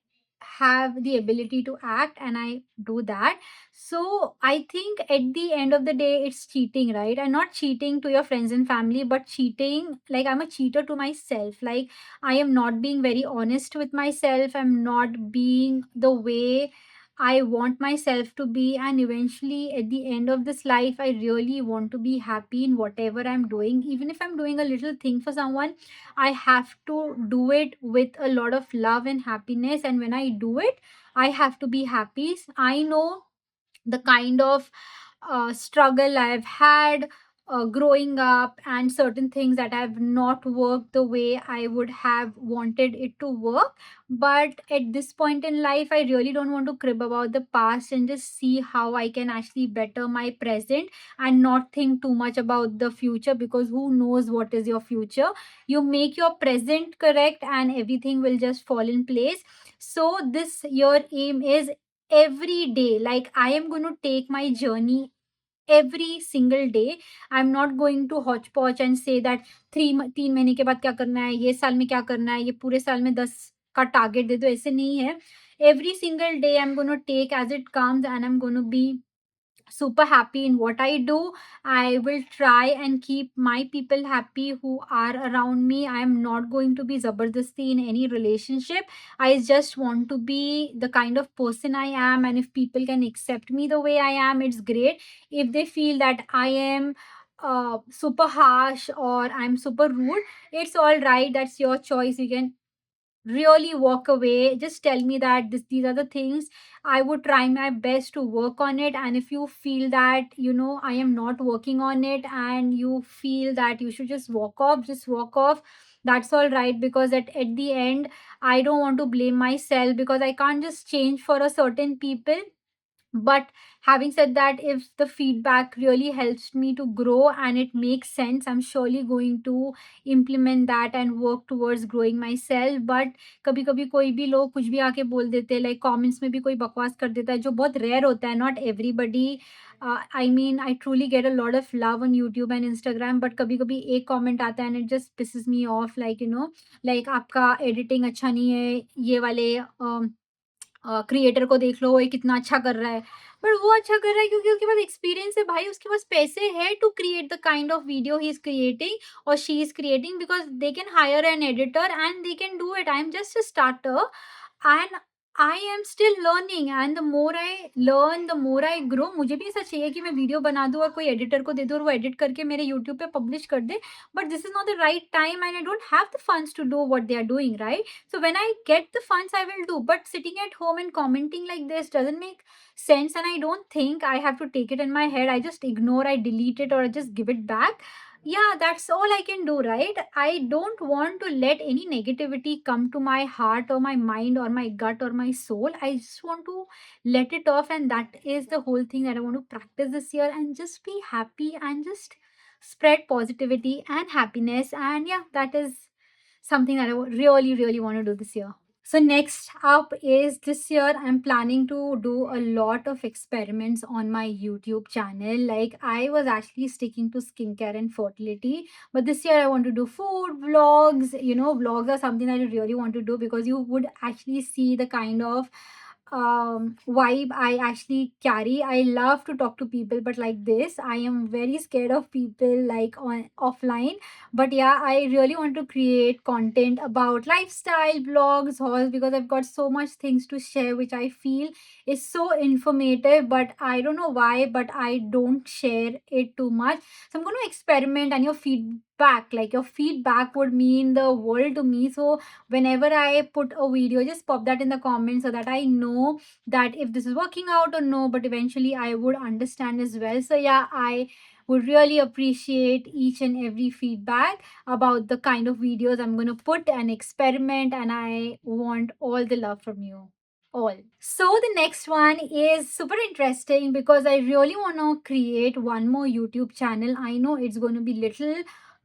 have the ability to act and I do that. So I think at the end of the day, it's cheating, right? And not cheating to your friends and family, but cheating, like I'm a cheater to myself. Like I am not being very honest with myself. I'm not being the way I want myself to be. And eventually, at the end of this life, I really want to be happy in whatever I'm doing. Even if I'm doing a little thing for someone, I have to do it with a lot of love and happiness. And when I do it, I have to be happy. I know the kind of struggle I've had growing up, and certain things that have not worked the way I would have wanted it to work. But at this point in life, I really don't want to crib about the past and just see how I can actually better my present and not think too much about the future, because who knows what is your future. You make your present correct and everything will just fall in place. So this year aim is every day, like I am going to take my journey every single day. I'm not going to hodgepodge and say that 3 महीने के बाद क्या करना है, ये साल में क्या करना है, ये पूरे साल में 10 का टारगेट दे दो, ऐसे नहीं है। Every single day I'm going to take as it comes, and I'm going to be super happy in what I do. I will try and keep my people happy who are around me. I am not going to be zabardasti in any relationship. I just want to be the kind of person I am, and if people can accept me the way I am, it's great. If they feel that I am super harsh or I'm super rude, it's all right. That's your choice. You can really walk away. Just tell me that these are the things. I would try my best to work on it. And if you feel that I am not working on it and you feel that you should just walk off, just walk off. That's all right, because at the end, I don't want to blame myself, because I can't just change for a certain people. But having said that, if the feedback really helps me to grow and it makes sense, I'm surely going to implement that and work towards growing myself. But कभी कभी कोई भी लोग कुछ भी आके बोल देते हैं, लाइक कमेंट्स में भी कोई बकवास कर देता है, जो बहुत रेयर होता है. Not everybody, I mean I truly get a lot of love on YouTube and Instagram, but कभी कभी एक कमेंट आता है and it just pisses me off, like like आपका एडिटिंग अच्छा नहीं है, ये वाले क्रिएटर को देख लो, वो ये कितना अच्छा कर रहा है. बट वो अच्छा कर रहा है क्योंकि उसके पास एक्सपीरियंस है भाई, उसके पास पैसे है to create the kind of video he is creating और she is creating, because they can hire an editor and they can do it. I am just a starter and I am still learning, and the more I learn the more I grow. मुझे भी ऐसा चाहिए कि मैं video बना दूँ और कोई एडिटर को दे दूँ और वो एडिट करके मेरे यूट्यूब पे पब्लिश कर दे. But this is not the right time and I don't have the funds to do what they are doing, right? So when I get the funds, I will do. But sitting at home and commenting like this doesn't make sense, and I don't think I have to take it in my head. I just ignore, I delete it, or I just give it back. Yeah, that's all I can do, right? I don't want to let any negativity come to my heart or my mind or my gut or my soul. I just want to let it off, and that is the whole thing that I want to practice this year, and just be happy and just spread positivity and happiness. And yeah, that is something that I really, really want to do this year. So next up is, this year I'm planning to do a lot of experiments on my YouTube channel. Like, I was actually sticking to skincare and fertility, but this year I want to do food vlogs. Vlogs are something that I really want to do because you would actually see the kind of vibe I actually carry. I love to talk to people, but like this, I am very scared of people like on offline. But yeah, I really want to create content about lifestyle vlogs, hauls, because I've got so much things to share which I feel is so informative, but I don't know why, but I don't share it too much. So I'm going to experiment, and your feedback, like your feedback would mean the world to me. So whenever I put a video, just pop that in the comments so that I know that if this is working out or no, but eventually I would understand as well. So yeah, I would really appreciate each and every feedback about the kind of videos I'm going to put and experiment, and I want all the love from you all. So the next one is super interesting because I really want to create one more YouTube channel. I know it's going to be little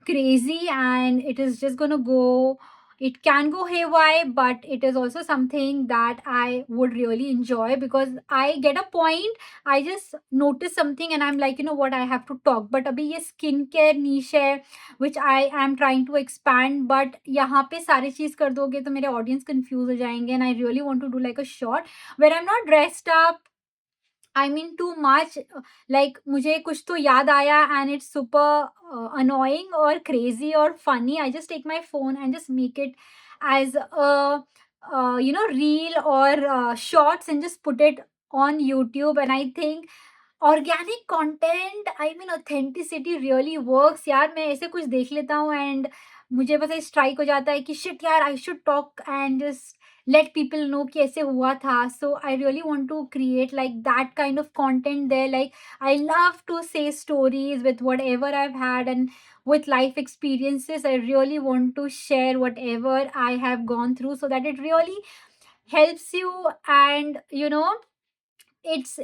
crazy and it is just going to go, it can go haywire, but it is also something that I would really enjoy because I get a point, I just notice something and I'm like, you know what, I have to talk. But abhi ye skincare niche hai which I am trying to expand, but यहाँ पे सारी चीज कर दोगे तो मेरे audience confused हो जाएंगे, and I really want to do like a short where I'm not dressed up, I mean too much. Like मुझे कुछ तो याद आया and it's super annoying or crazy or funny. I just take my phone and just make it as a reel or shorts and just put it on YouTube. And I think organic content, I mean authenticity really works यार. मैं ऐसे कुछ देख लेता हूँ and मुझे बस strike हो जाता है कि शिट यार, I should talk and just let people know कि ऐसे हुआ था. So I really want to create like that kind of content there. Like, I love to say stories with whatever I've had and with life experiences. I really want to share whatever I have gone through so that it really helps you. And it's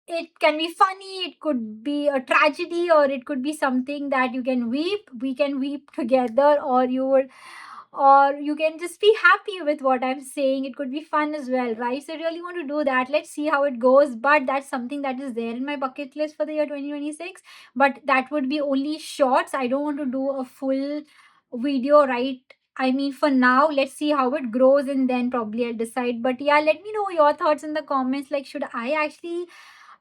it can be funny, it could be a tragedy, or it could be something that you can weep, we can weep together, or you can just be happy with what I'm saying. It could be fun as well, right? So I really want to do that. Let's see how it goes, but that's something that is there in my bucket list for the year 2026. But that would be only shorts. I don't want to do a full video, right? I mean, for now, let's see how it grows and then probably I'll decide. But yeah, let me know your thoughts in the comments. Like, should I actually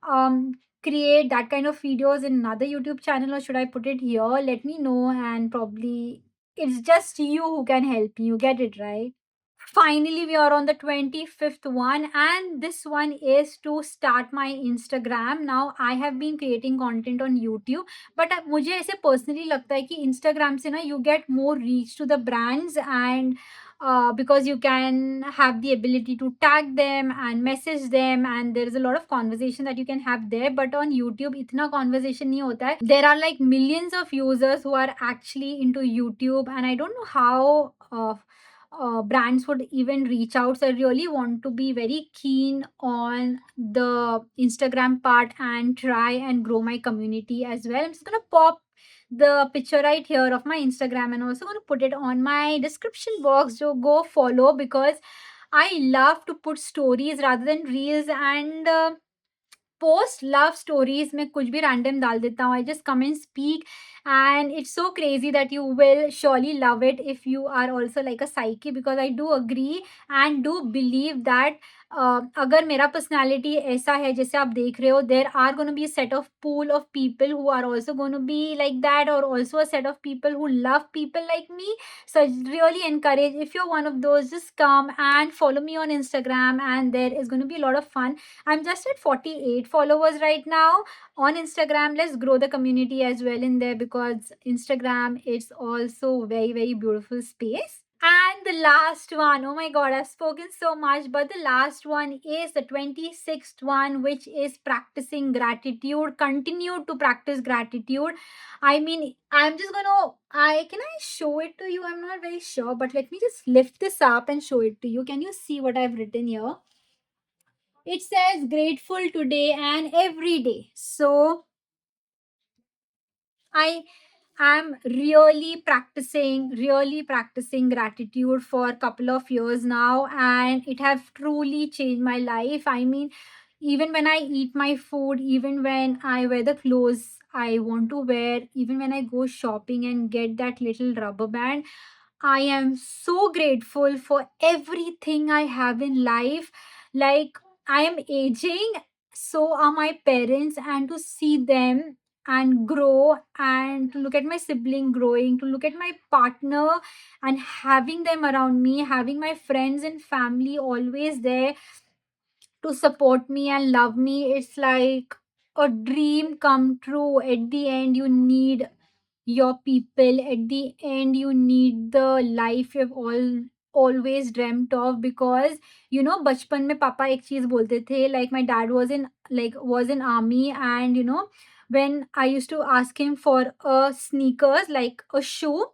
um create that kind of videos in another YouTube channel, or should I put it here? Let me know, and probably it's just you who can help me. You get it, right? Finally, we are on the 25th one, and this one is to start my Instagram. Now, I have been creating content on YouTube, but मुझे ऐसे personally लगता है कि Instagram से ना you get more reach to the brands, and because you can have the ability to tag them and message them, and there is a lot of conversation that you can have there. But on YouTube इतना conversation नहीं होता है. There are like millions of users who are actually into YouTube, and I don't know how brands would even reach out. So I really want to be very keen on the Instagram part and try and grow my community as well. I'm just gonna pop the picture right here of my Instagram, and also gonna put it on my description box. So go follow, because I love to put stories rather than reels, and post love stories में कुछ भी random डाल देता हूँ. I just come and speak, and it's so crazy that you will surely love it if you are also like a psyche, because I do agree and do believe that अगर मेरा personality ऐसा है जैसे आप देख रहे हो, there are gonna be set of pool of people who are also gonna be like that, और also a set of people who love people like me. So I really encourage, if you're one of those, just come and follow me on Instagram, and there is going to be a lot of fun. I'm just at 48 followers right now on Instagram. Let's grow the community as well in there, because Instagram is also very, very beautiful space. And the last one, oh my god, I've spoken so much, but the last one is the 26th one, which is practicing gratitude. Continue to practice gratitude. I mean, I'm just gonna, I show it to you? I'm not very sure, but let me just lift this up and show it to you. Can you see what I've written here? It says grateful today and every day. So I am really practicing gratitude for a couple of years now, and it has truly changed my life. I mean, even when I eat my food, even when I wear the clothes I want to wear, even when I go shopping and get that little rubber band, I am so grateful for everything I have in life. Like, I am aging, so are my parents, and to see them and grow, and to look at my sibling growing, to look at my partner and having them around me, having my friends and family always there to support me and love me, it's like a dream come true. At the end, you need your people. At the end, you need the life you've always dreamt of, because बचपन में पापा एक चीज बोलते थे, like my dad was in army, and when I used to ask him for a sneakers, like a shoe,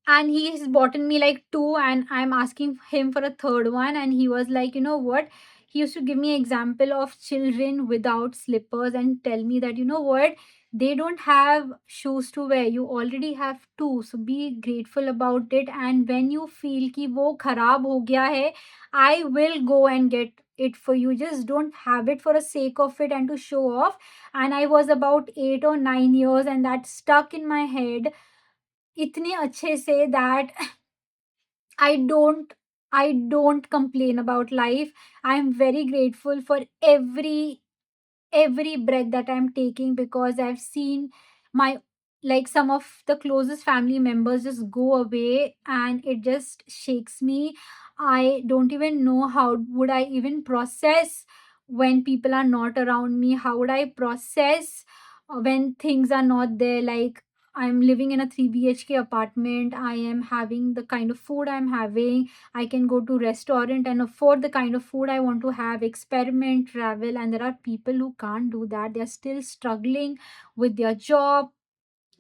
and he has bought me like two, and I'm asking him for a third one, and he was like, you know what, he used to give me example of children without slippers and tell me that, you know what, they don't have shoes to wear, you already have two, so be grateful about it. And when you feel ki wo kharab ho gaya hai, I will go and get it for you. Just don't have it for a sake of it and to show off. And I was about 8 or 9 years, and that stuck in my head इतने अच्छे से that I don't I don't complain about life. I am very grateful for every breath that I'm taking, because I've seen my, like, some of the closest family members just go away, and it just shakes me. I don't even know how would I even process when people are not around me. How would I process when things are not there? Like, I'm living in a 3 BHK apartment. I am having the kind of food I'm having. I can go to restaurant and afford the kind of food I want to have, experiment, travel, and there are people who can't do that. They're still struggling with their job.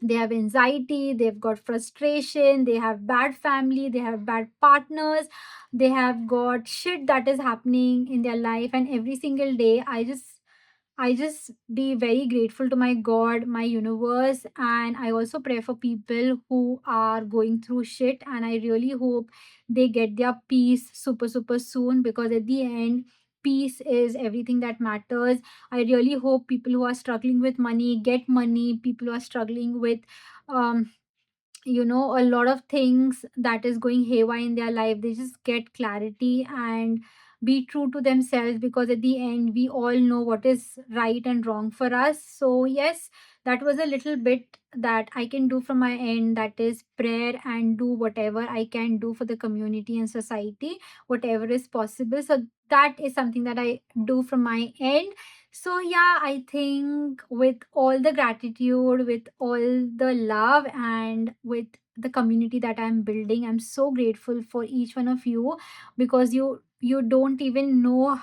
They have anxiety, they've got frustration, they have bad family, they have bad partners, they have got shit that is happening in their life, and every single day I just be very grateful to my God, my universe, and I also pray for people who are going through shit, and I really hope they get their peace super super soon, because at the end, peace is everything that matters. I really hope people who are struggling with money get money. People who are struggling with um a lot of things that is going haywire in their life, they just get clarity and be true to themselves, because at the end we all know what is right and wrong for us. So yes, that was a little bit that I can do from my end, that is prayer, and do whatever I can do for the community and society, whatever is possible. So that is something that I do from my end. So yeah, I think with all the gratitude, with all the love, and with the community that I'm building, I'm so grateful for each one of you, because you don't even know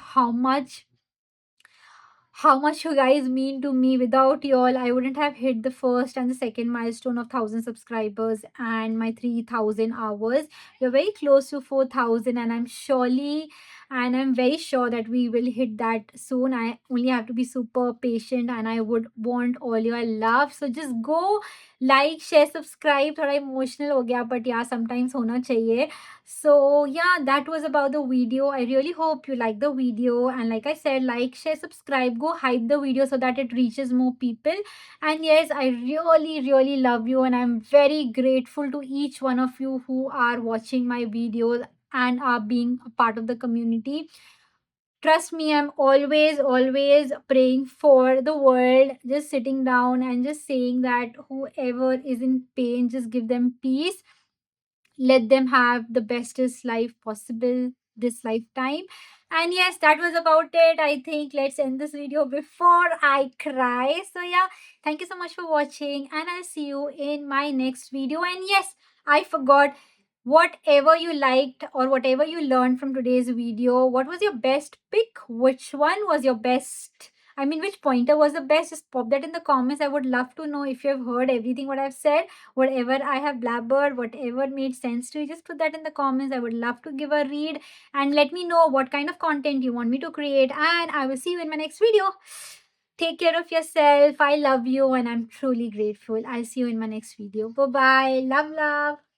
how much you guys mean to me. Without y'all, I wouldn't have hit the first and the second milestone of 1,000 subscribers and my 3,000 hours. We're very close to 4,000, and I'm very sure that we will hit that soon. I only have to be super patient, and I would want all your love. So just go like, share, subscribe. थोड़ा emotional हो गया, but yeah, sometimes होना चाहिए. So yeah, that was about the video. I really hope you like the video, and like I said, like, share, subscribe, go hype the video so that it reaches more people. And yes, I really love you, and I'm very grateful to each one of you who are watching my videos and are being a part of the community. Trust me, I'm always praying for the world, just sitting down and just saying that whoever is in pain, just give them peace, let them have the bestest life possible this lifetime. And yes, that was about it. I think let's end this video before I cry. So yeah, thank you so much for watching, and I'll see you in my next video. And yes, I forgot, whatever you liked or whatever you learned from today's video, what was your best pick? Which one was your best? I mean, which pointer was the best? Just pop that in the comments. I would love to know if you have heard everything what I've said, whatever I have blabbered, whatever made sense to you. Just put that in the comments. I would love to give a read, and let me know what kind of content you want me to create. And I will see you in my next video. Take care of yourself. I love you, and I'm truly grateful. I'll see you in my next video. Bye bye. Love, love.